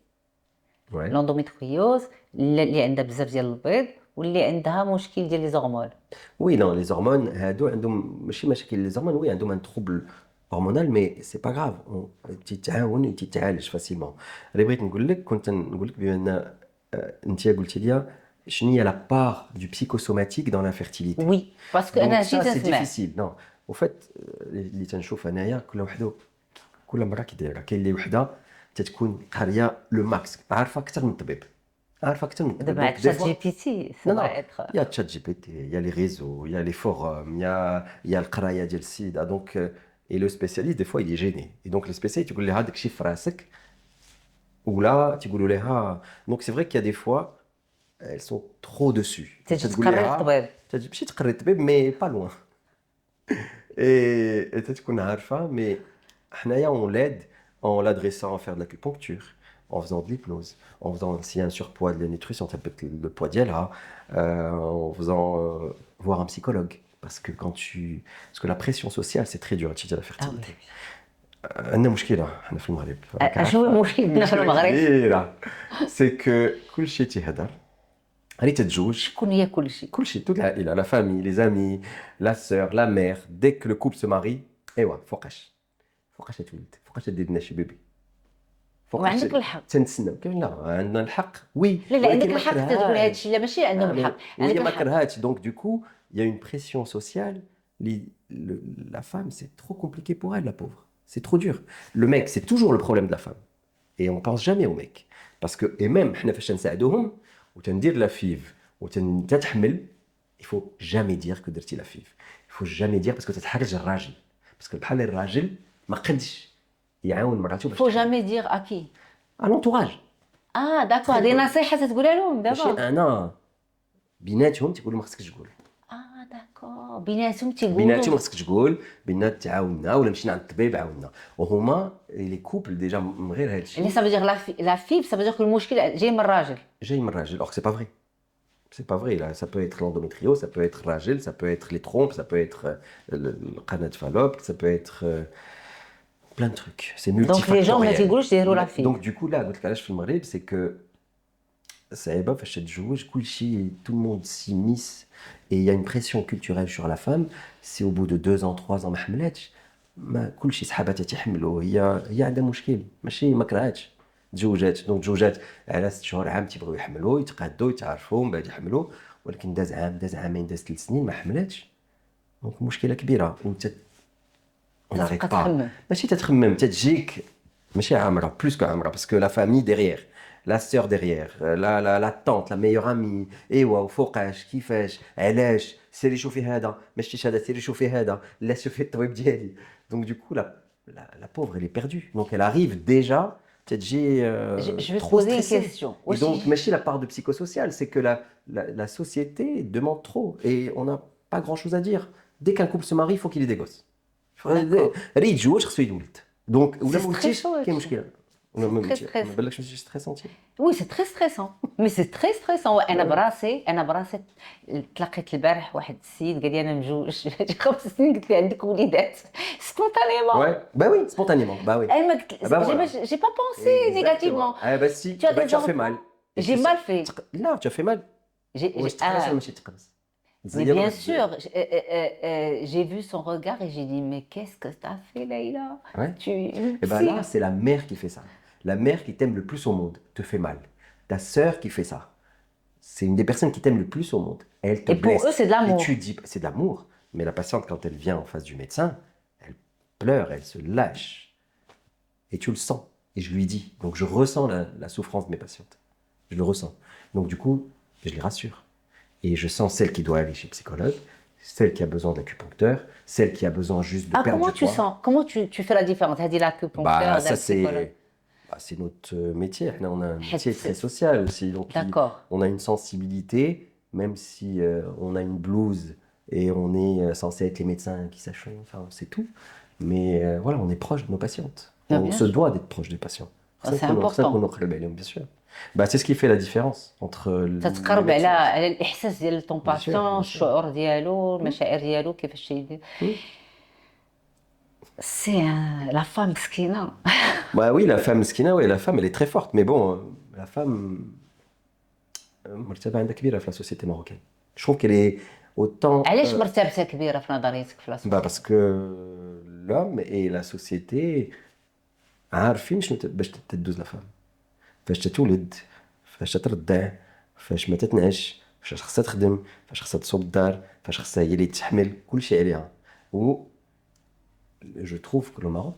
لوندوميتريوز اللي عندها بزاف ديال البيض واللي عندها مشكل ديال لي زورمون. وي نو لي زورمون هادو عندهم ماشي مشاكل لي زورمون وي عندهم ان تروبل هرمونال مي سي با غراف تيتعاون وتيتعالج فاسيلمون. اللي بغيت نقول لك كنت نقول لك بما ان انت قلتي لي شنو هي لا بار دو بسيكوسوماتيك دون لانفيرتيليتي. وي باسكو انا جيت سي نسمع ديفيسيل نو وفات اللي تنشوف انايا كل وحده كل مرة كي دايره كاين اللي وحده تتكون قاريه لو ماكس عارفه اكثر من الطبيب عارفه اكثر من الطبيب. دابا تشات جي بي تي يا تشات جي بي تي يا لي ريزو يا لي فوروم يا القرايه ديال السيده دونك اي لو سبيسياليست دي فوا يلي جيني اي دونك لو سبيسياليست تقول لها داك الشيء في راسك ولا تيقولوا لها دونك سي فري كي دي فوا elles sont trop dessus تجي تقري الطبيب تمشي تقري الطبيب مي با لوان et تتكون عارفه مي حنايا on l'aide en l'adressant à faire de l'acupuncture, en faisant de l'hypnose, en faisant s'il y a un surpoids de la nutrition, ça peut être le poids d'Yala, en faisant voir un psychologue. Parce que parce que la pression sociale, c'est très dur à tirer la fertilité. عندنا مشكلة حنا في المغرب. شنو مشكلتنا في المغرب؟ c'est que كل شيء تيهدر. هاني تتزوج. شكون هي كل شيء؟ كل شيء toute العائلة, la famille, les amis, la sœur, la mère, dès que le couple se marie, ايوا فوقاش تولد فوقاش دير لنا شي بيبي وعندك الحق تنتسناو كيف لا عندنا الحق وي لا عندك الحق تقول هذا الشيء لا ماشي عندهم الحق وهي ما كرهاتش دونك دو كو il y a une pression sociale la femme c'est trop compliqué pour elle la pauvre c'est trop dur le mec c'est toujours le problème de la femme et on pense jamais au mec parce que et même حنا فاش نساعدوهم وتندير لا فيف وتتحمل il faut jamais dire que درتي لا فيف il faut jamais dire parce que تتحرج الراجل باسكو بحال الراجل ما قدش يعاون مراته باش فو جامي دير اكي à l'entourage داكور هذه نصيحه تقولها لهم ماشي دابا انا بيناتهم تيقولوا ما خصكش تقول داكور بيناتهم تيقولوا بيناتهم ما خصكش تقول بينات تعاوننا ولا مشينا عند الطبيب عاوننا وهما لي كوبل ديجا من غير هذا الشيء اللي سا فو لا فيب سا فو دير المشكل جاي من الراجل alors que c'est pas vrai c'est pas vrai là ça peut être l'endométriose ça peut être ragel ça peut être les trompes ça peut être le canal de Fallope ça peut être plein de trucs c'est multifactoriel donc les gens ما تيقولوش يديروا لا فيب donc du coup là قلت لك علاش في المغرب c'est que صعيبه فاش تتزوج كلشي tout le monde s'immisce et il y a une pression culturelle sur la femme si au bout de 2 ans 3 ans ما حملاتش ما كلشي صحاباتها تيحملوا هي عندها مشكل ماشي ما كرهاتش تزوجات على 6 شهور عام تيبغيو يحملوا يتقادوا يتعرفوا من بعد يحملوا ولكن داز عام داز عامين داز 3 سنين ما حملاتش دونك مشكله كبيره وانت ماشي تتخمم تتجيك ماشي عامره بلوس كو عامره باسكو لا فامي ديريير لا سور ديريير لا طونت لا ميور امي ايوا وفوقاش كيفاش علاش سيري شوفي هذا ماشي هذا سيري شوفي هذا لا شوفي الطبيب ديالي دونك du coup la pauvre elle est perdue donc elle arrive déjà je vais te poser une question. Et donc, mais la part de psychosocial, c'est que la société demande trop et on n'a pas grand-chose à dire. Dès qu'un couple se marie, il faut qu'il ait des gosses. Donc, c'est très chaud. ماشي ستريسون وي سي تري ستريسون مي سي تري ستريسون انا براسي تلاقيت البارح واحد السيد قال لي انا مجوج 5 سنين قلت لي عندك وليدات سبونتانيمون bah oui spontanément bah oui j'ai pas pensé négativement bah si tu as fait mal j'ai mal fait là tu as fait mal mais bien sûr j'ai vu son regard et j'ai dit mais qu'est-ce que t'as fait Leïla et bah là c'est la mère qui fait ça. La mère qui t'aime le plus au monde te fait mal. Ta sœur qui fait ça, c'est une des personnes qui t'aime le plus au monde. Elle te blesse. Et pour eux, c'est de l'amour. Et tu dis, c'est de l'amour. Mais la patiente, quand elle vient en face du médecin, elle pleure, elle se lâche. Et tu le sens. Et je lui dis. Donc je ressens la souffrance de mes patientes. Je le ressens. Donc du coup, je les rassure. Et je sens celle qui doit aller chez le psychologue, celle qui a besoin d'acupuncteur, celle qui a besoin juste de perdre du poids. Comment tu sens? Comment tu fais la différence? Tu as dit l'acupuncteur, ça c'est notre métier. On a un métier très social aussi. Donc on a une sensibilité, même si on a une blouse et on est censé être les médecins qui sachent, enfin c'est tout. Mais voilà, on est proche de nos patientes. On se doit d'être proche des patients. C'est important. bien sûr. Bah, c'est ce qui fait la différence entre تتقرب les على الاحساس ديال طون bien sûr, باسيون، bien sûr. الشعور ديالو، Hmm, المشاعر ديالو كيفاش يدير. hmm. سي لا فام مسكينه. Bah oui, la femme skina, oui, la femme, elle est très forte. Mais bon, la femme, مرتبة عندها كبيرة في la société marocaine. Je trouve qu'elle est autant... علاش مرتبتها كبيره في نظريتك في bah لاسوسيتي؟ parce que l'homme et la société عارفين شنو باش تدوز لا فام. فاش تتولد، فاش ترضع، فاش ما تتنعش، فاش خصها تخدم، فاش خصها تصوب الدار، فاش خصها هي اللي تحمل كل شيء عليها. و جو تروف كو لو ماروك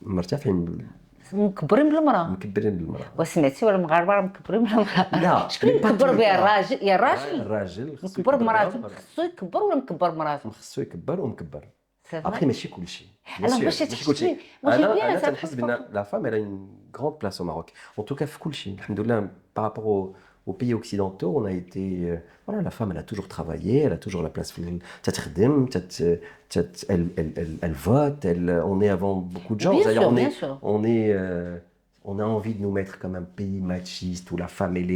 مرتاحين مكبرين بالمراه. مكبرين بالمراه. وسمعتي ولا المغاربه راه مكبرين بالمراه؟ لا شكون اللي مكبر بها؟ الراجل يا الراجل الراجل خصو مكبر يكبر بمراته، بها، خصو يكبر ولا مكبر بمراته؟ خصو يكبر ومكبر. سي ابخي فري. ماشي كل شيء. Alors باش ماشي كل شيء. تحكي moi j'aime bien انا ça. تنحس بان لا فام elle a une grande place au Maroc. En tout cas في كل شيء الحمد لله par rapport aux pays occidentaux on a été voilà la femme elle a toujours travaillé, elle a toujours la place في تتخدم elle vote, on est avant beaucoup de gens. Bien D'ailleurs sûr, on bien est sûr. on a envie de nous mettre comme un pays machiste où la femme elle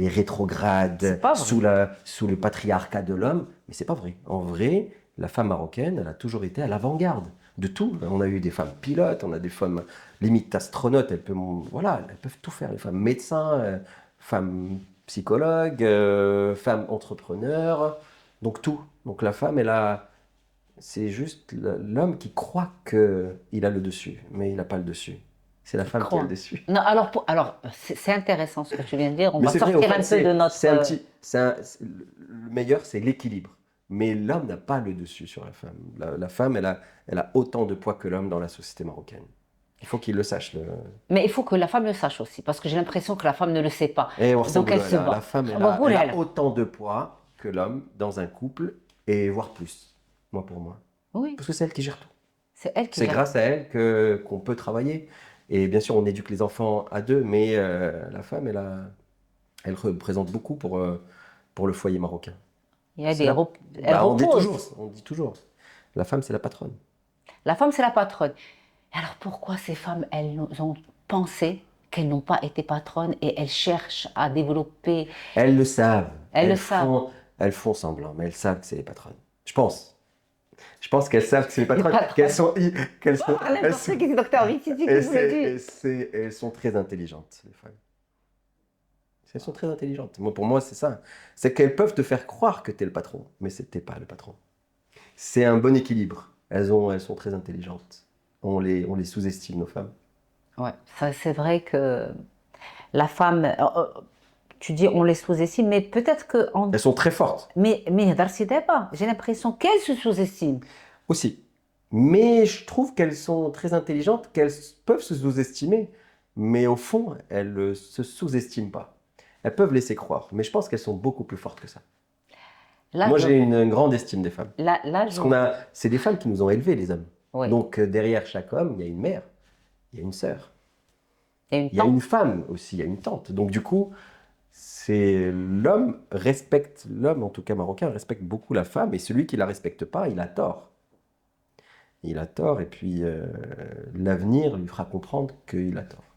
est rétrograde C'est pas vrai. sous le patriarcat de l'homme, mais c'est pas vrai. En vrai, la femme marocaine, elle a toujours été à l'avant-garde de tout. On a eu des femmes pilotes, on a des femmes limite astronautes, voilà, elles peuvent tout faire. Les femmes médecins, femmes psychologues, femmes entrepreneurs, donc tout. Donc la femme, c'est juste l'homme qui croit qu'il a le dessus, mais il n'a pas le dessus. C'est la femme qui a le dessus. Non, alors c'est intéressant ce que tu viens de dire. On Mais va c'est vrai, sortir en fait, un peu de notre. le meilleur, c'est l'équilibre. Mais l'homme n'a pas le dessus sur la femme. La femme, elle a autant de poids que l'homme dans la société marocaine. Il faut qu'il le sache. Mais il faut que la femme le sache aussi, parce que j'ai l'impression que la femme ne le sait pas. Et Donc elle se bat. la femme, elle a autant de poids que l'homme dans un couple, et voire plus. Moi, pour moi. Oui. Parce que c'est elle qui gère tout. C'est elle qui C'est gère. grâce à elle qu'on peut travailler. Et bien sûr, on éduque les enfants à deux, mais la femme, elle représente beaucoup pour le foyer marocain. Il y a des elle on repose. dit toujours, la femme, c'est la patronne. La femme, c'est la patronne. Alors pourquoi ces femmes, elles ont pensé qu'elles n'ont pas été patronnes et elles cherchent à développer? Elles le savent. Elles le savent. Elles font semblant, mais elles savent que c'est les patronnes. Je pense. Je pense qu'elles savent que c'est les patronnes. Elles sont très intelligentes, les femmes. Elles sont très intelligentes. Pour moi, c'est ça. C'est qu'elles peuvent te faire croire que tu es le patron, mais t'es pas le patron. C'est un bon équilibre. Elles sont très intelligentes. On les sous-estime, nos femmes. Ouais, c'est vrai que la femme, tu dis on les sous-estime, mais peut-être que... Elles sont très fortes. Mais Darcy pas. J'ai l'impression qu'elles se sous-estiment. Aussi. Mais je trouve qu'elles sont très intelligentes, qu'elles peuvent se sous-estimer, mais au fond, elles ne se sous-estiment pas. Elles peuvent laisser croire, mais je pense qu'elles sont beaucoup plus fortes que ça. Là, moi, j'ai une grande estime des femmes. C'est des femmes qui nous ont élevés, les hommes. Oui. Donc, derrière chaque homme, il y a une mère, il y a une sœur. Il y a une femme aussi, il y a une tante. Donc, du coup, l'homme, en tout cas marocain, respecte beaucoup la femme, et celui qui ne la respecte pas, il a tort. Il a tort, et puis l'avenir lui fera comprendre qu'il a tort.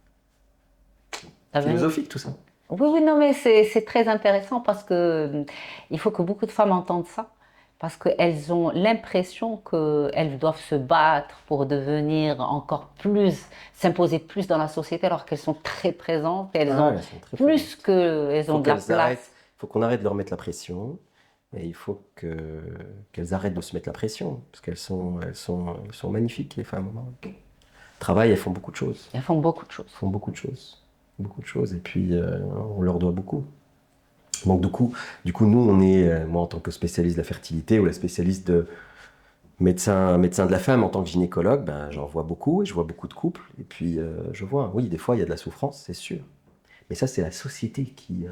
Philosophique, tout ça. Oui, oui, non, mais c'est très intéressant parce que il faut que beaucoup de femmes entendent ça. Parce qu'elles ont l'impression qu'elles doivent se battre pour devenir encore plus, s'imposer plus dans la société, alors qu'elles sont très présentes, elles ont plus qu'elles ont de la place. Il faut qu'on arrête de leur mettre la pression, et il faut qu'elles arrêtent de se mettre la pression, parce qu'elles sont magnifiques, les femmes. Travaillent, elles font beaucoup de choses. Elles font beaucoup de choses. Elles font beaucoup de choses. Beaucoup de choses, et puis on leur doit beaucoup. Donc du coup nous, on est, moi en tant que spécialiste de la fertilité ou la spécialiste de médecin de la femme, en tant que gynécologue, ben, j'en vois beaucoup, et je vois beaucoup de couples, et puis je vois, oui, des fois il y a de la souffrance, c'est sûr. Mais ça, c'est la société qui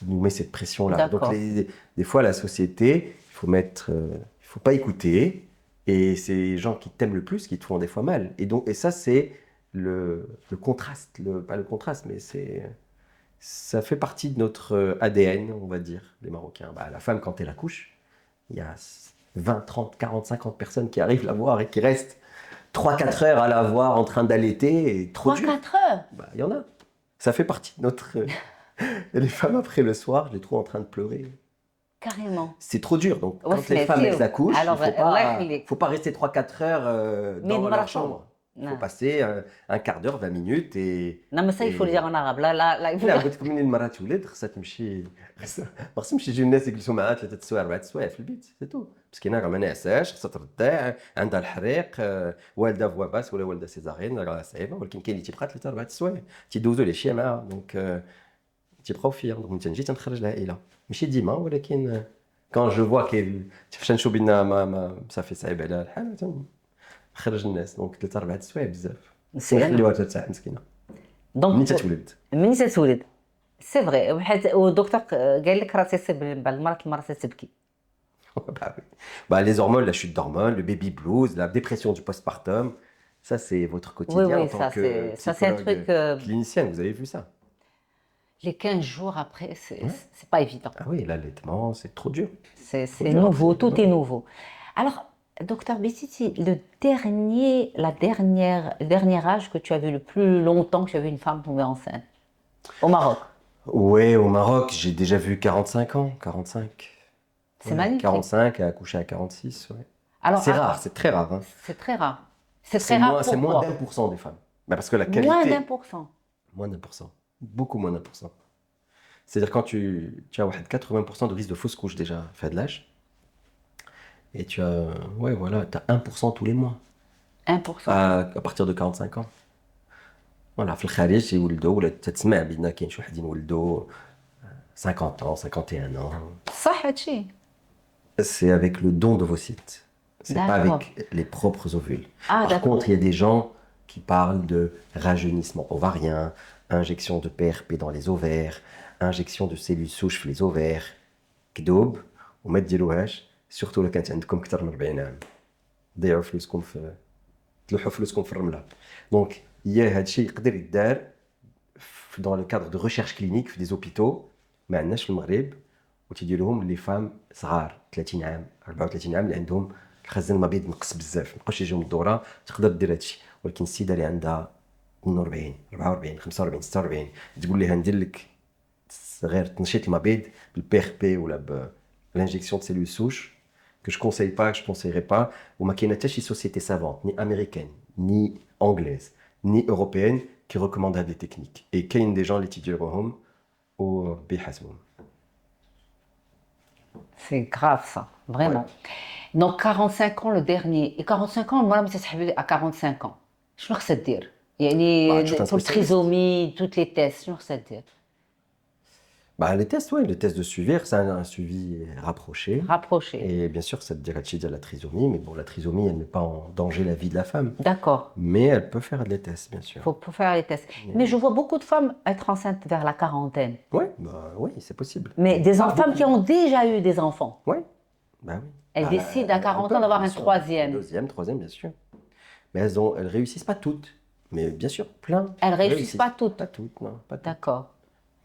nous met cette pression-là. Donc des fois, la société, il faut pas écouter, et c'est les gens qui t'aiment le plus qui te font des fois mal. Et ça, c'est le contraste, pas le contraste, mais ça fait partie de notre ADN, on va dire, les Marocains. Bah, la femme, quand elle accouche, il y a 20, 30, 40, 50 personnes qui arrivent la voir et qui restent 3-4 heures à la voir en train d'allaiter, et trop dur. 3-4 heures. Bah, il y en a. Ça fait partie de notre... Et les femmes, après le soir, je les trouve en train de pleurer. Carrément. C'est trop dur. Donc, Ouais, quand les c'est femmes sûr. elles accouchent, Alors, il Allah ne يخليك. faut pas rester 3-4 heures Mais dans le leur marathon. chambre. Il faut Non. passer un quart d'heure, 20 minutes et... Non, mais ça, il faut le dire en arabe. Là, il faut لا dire. قلت لك منين المراه تولد خاصها تمشي ما خصهمش يجيو الناس يجلسوا معاها 3 سوايع 4 سوايع في البيت سي تو مسكينه راه ما ناعساش خاصها ترضع عندها الحريق والده فوا باس ولا والده سيزاريين راه صعيبه ولكن كاين اللي تيبقى 3 4 سوايع تيدوزوا لي شي معاها دونك تيبقاو فيا دونك انت نجي تنخرج العائله ماشي ديما ولكن كان جو فوا كاين فاش نشوف بان صافي صعيب على الحال نخرج الناس دونك 3 4 سوايع بزاف نخليوها ترتاح مسكينه دونك منين تتولد منين تتولد سي فغي والدكتور قال لك راه تيصيب بعد المرات تبكي. Bah oui. Bah, les hormones, la chute d'hormones, le baby blues, la dépression du postpartum, ça c'est votre quotidien Oui, en tant que ça c'est un truc. clinicienne, vous avez vu ça? Les 15 jours après, c'est Ouais. pas évident. Ah oui, l'allaitement, c'est trop dur. C'est dur, nouveau, c'est tout énorme. est nouveau. Alors, docteur Bessiti, le dernier âge que tu as vu le plus longtemps que tu as vu une femme tomber enceinte au Maroc. Ouais, au Maroc, j'ai déjà vu 45 ans, 45. C'est Ouais, magnifique. 45 et accoucher à 46, ouais. Alors, C'est rare, c'est très rare. Hein. C'est très rare. C'est très rare. C'est moins Pourquoi d'1% des femmes. Bah, parce que la qualité. Moins d'1%. Moins d'1%. Beaucoup moins d'1%. C'est-à-dire quand tu as 80% de risque de fausse couche déjà fait de l'âge. Et tu as, ouais, voilà, tu as 1% tous les mois 1%. à partir de 45 ans. Voilà, في الخارج يولدوا ولا تسمع بان كاين شي وحدين ولدوا 50 ans, 51 ans. صح هادشي. C'est avec le don d'ovocytes. C'est pas D'accord. avec les propres ovules. Ah, Par d'accord. contre, il y a des gens qui parlent de rajeunissement ovarien, injection de PRP dans les ovaires, injection de cellules souches في les ovaires. كذوب وما ديروهاش surtout لو كانت عندكم اكثر من 40 عام. ضيعوا فلوسكم تلوحوا فلوسكم في الرمله. دونك هذا الشيء يقدر يدار dans le cadre de recherche clinique في des hôpitaux ما عندناش في المغرب وتيديروهم لي فام صغار 30 عام 34 عام اللي عندهم الخزان المبيض نقص بزاف ما بقاوش يجيهم الدوره تقدر دير هذا الشيء ولكن السيده اللي عندها 42 44 45 46 تقول لها ندير لك غير تنشيط المبيض بالبي ار بي ولا l'injection de cellules souches que je conseille pas, que je conseillerais pas, ou ma كاينه حتى شي société savante, ni américaine, ni anglaise, ni européenne qui recommande des techniques. Et كاين des gens اللي تيديروهم وبيحاسبهم. C'est grave ça, vraiment. Donc 45 ans le dernier. Et 45 ans, moi, je suis à 45 ans. شنو خصها دير؟ يعني تشوف un pour le spécialiste. trisomie, toutes les tests, شنو خصها دير؟ Bah, les tests, ouais, les tests de suivi, c'est un suivi rapproché. Rapprocher. Et bien sûr, ça te dirait de la trisomie, mais bon, la trisomie, elle met pas en danger la vie de la femme. D'accord. Mais elle peut faire des tests, bien sûr. Faut faire les tests. Mais je vois beaucoup de femmes être enceintes vers la quarantaine. Ouais, bah oui, c'est possible. Mais des Pas femmes qui beaucoup. ont déjà eu des enfants. Ouais, bah oui. Elles Bah, décident à 40 elles ans d'avoir peuvent, un bien sûr. troisième. Deuxième, troisième, bien sûr. Mais elles réussissent pas toutes. Mais bien sûr, plein. Elles réussissent pas toutes. Pas toutes, non, pas toutes. D'accord.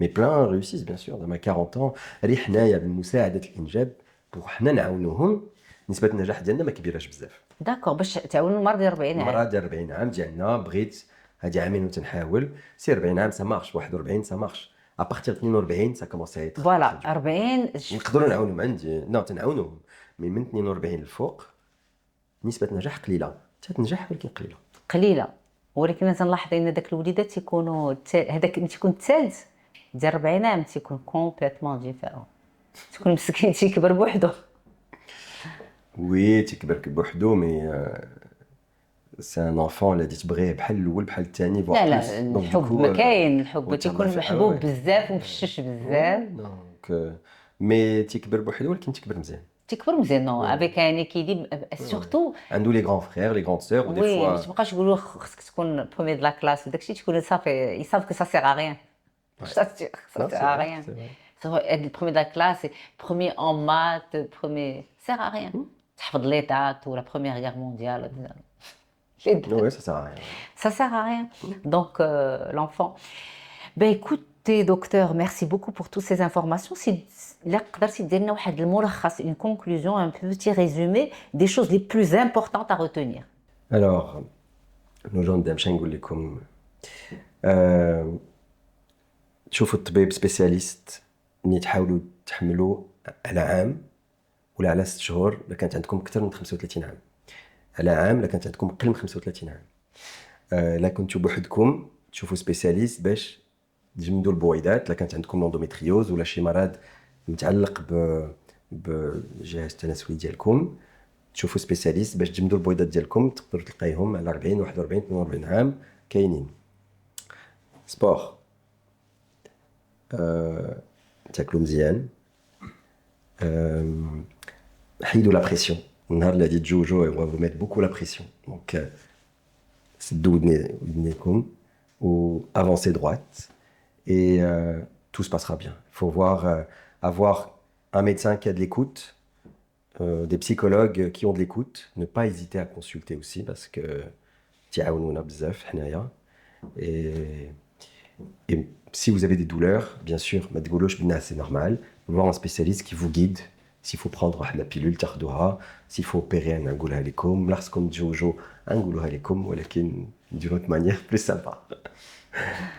Mais plein réussissent, bien sûr. Dans ma 40 ans, اللي حنايا بمساعدة الإنجاب بوغ حنا نعاونوهم نسبة النجاح ديالنا ما كبيراش بزاف. D'accord. باش تعاونوا المرأة ديال 40 المرأة عام. ديال 40 عام ديالنا بغيت هادي عامين وتنحاول سي 40 عام سا مارش 41 سا مارش à partir de 42 ça commence à être Voilà. 40 نقدروا نعاونهم عندي نو تنعاونوهم مي من 42 للفوق نسبة النجاح قليلة تنجح ولكن قليلة. قليله. ولكن انا تنلاحظ ان داك الوليدات تيكونوا هذاك تيكون الثالث ديال 40 عام تيكون كومبليتمون ديفيرون. تيكون مسكين تيكبر بوحدو. وي تيكبر بوحدو مي سي ان انفون اللي تبغيه بحال الاول بحال الثاني لا لا الحب ما كاين الحب تيكون محبوب بزاف ومفشش بزاف. دونك مي تيكبر بوحدو ولكن تيكبر مزيان. تيكبر مزيان نو افيك ان اكيليب سورتو. عنده لي غران فرير لي غران سور ودي وي فوا ما تبقاش يقولوا خصك تكون برومي دو لا كلاس وداكشي تكون صافي يصاف كو سا سير ا ريان. Ça sert à rien. Être le premier de la classe, premier en maths, premier. Ça sert à rien. تحفظ les dates ou la première guerre mondiale. Oui, ça sert à rien. Ça sert à rien. Donc, l'enfant. Ben écoutez, docteur, merci beaucoup pour toutes ces informations. Si là, قدرتي تدير لنا واحد الملخص, une conclusion, un petit résumé des choses les plus importantes à retenir. Alors, نوجد باش نقول لكم آه، تشوفوا الطبيب سبيسياليست ملي تحاولوا تحملوا على عام ولا على 6 شهور الا كانت عندكم اكثر من 35 عام، على عام الا كانت عندكم اقل من 35 عام. الا كنتوا بوحدكم تشوفوا سبيسياليست باش تجمدوا البويضات الا كانت عندكم اندوميتريوز ولا شي مرض متعلق بجهاز التناسلي ديالكم، تشوفوا سبيسياليست باش تجمدوا البويضات ديالكم. تقدروا تلقايهم على 40 41 42 عام كاينين. سبور، تاكلوا مزيان، حيدوا لا بريسيون. النهار اللي غادي تجوجوا ايوا vous mettre beaucoup la pression. Donc سدوا ودنيكم ou avancez droite et tout se passera bien. Il faut avoir un médecin qui a de l'écoute, des psychologues qui ont de l'écoute, ne pas hésiter à consulter aussi parce que تعاونونا بزاف حنايا. Et si vous avez des douleurs, bien sûr, ما تقولوش بنا c'est normal, voir un spécialiste qui vous guide. S'il faut prendre la pilule تاخدوها, s'il faut opérer نقولها لكم, lorsqu'on تجوجوا نقولها لكم, ولكن d'une autre manière plus sympa.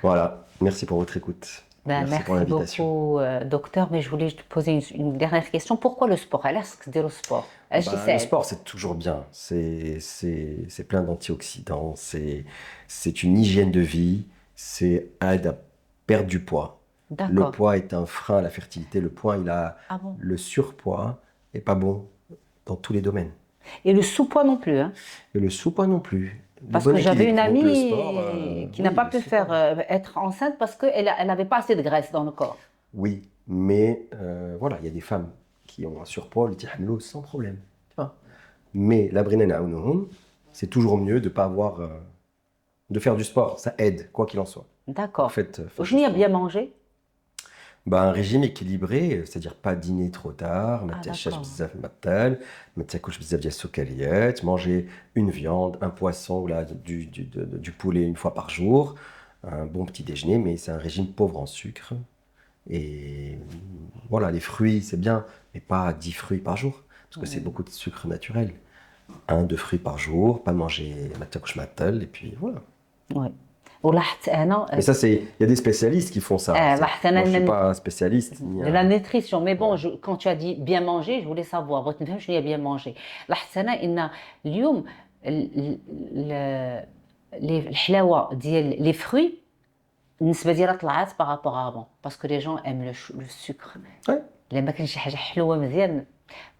Voilà, merci pour votre écoute. Merci pour l'invitation. beaucoup, docteur. Mais je voulais te poser une dernière question. Pourquoi le sport? Est-ce que c'est le sport? Le sport, c'est toujours bien. C'est plein d'antioxydants. C'est une hygiène de vie. C'est aide à perdre du poids. Le D'accord. poids est un frein à la fertilité. Le poids, Ah bon? le surpoids est pas bon dans tous les domaines. Et le sous-poids non plus, hein? Et le sous-poids non plus. Parce que j'avais une Donc, le amie sport, qui oui, n'a pas le pu sous-poids. faire être enceinte parce qu'elle n'avait pas assez de graisse dans le corps. Oui, mais voilà, il y a des femmes qui ont un surpoids, le tihamlo sans problème. Tu vois. Mais la brinana ou c'est toujours mieux de pas avoir, de faire du sport. Ça aide, quoi qu'il en soit. D'accord. Faites Je n'ai bien mangé. un régime équilibré, c'est-à-dire pas dîner trop tard, ما تتعشاش بزاف المعطل, ما تاكلش بزاف ديال السكريات, manger une viande, un poisson ou là, du poulet une fois par jour, un bon petit déjeuner, mais c'est un régime pauvre en sucre. Et voilà, les fruits c'est bien, mais pas 10 fruits par jour, parce que c'est beaucoup de sucre naturel. 2 fruits par jour, pas manger ما تاكلش معطل, et puis voilà. Oui. ولاحظت أنا Mais ça, il y a des spécialistes qui font ça. لاحظت Moi, أنا je ne suis pas un spécialiste. de la nutrition. Mais bon, quand tu as dit bien manger, je voulais savoir. بغيت نفهم شنو هي bien manger. لاحظت أنا إن اليوم الحلاوة ديال les fruits النسبة ديالها طلعت par rapport à avant. Parce que les gens aiment le sucre. Ouais. إلا ما كانش شي حاجة حلوة مزيان.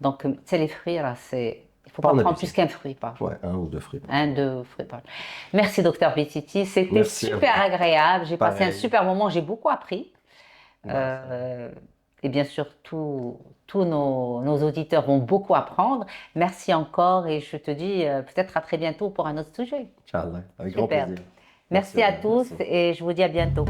Donc, tu sais, les fruits, là, c'est... Il ne faut Pas pas en prendre habitude. plus qu'un fruit par jour. Ouais, 1 ou 2 fruits. 2 fruits par jour. Merci, docteur Bititi. C'était Merci à super vous. agréable. J'ai passé un Pareil. super moment. J'ai beaucoup appris. Ouais. Et bien sûr, tous nos auditeurs vont beaucoup apprendre. Merci encore et je te dis peut-être à très bientôt pour un autre sujet. Inch'Allah, avec grand Super. plaisir. Merci à vous. tous Merci. et je vous dis à bientôt.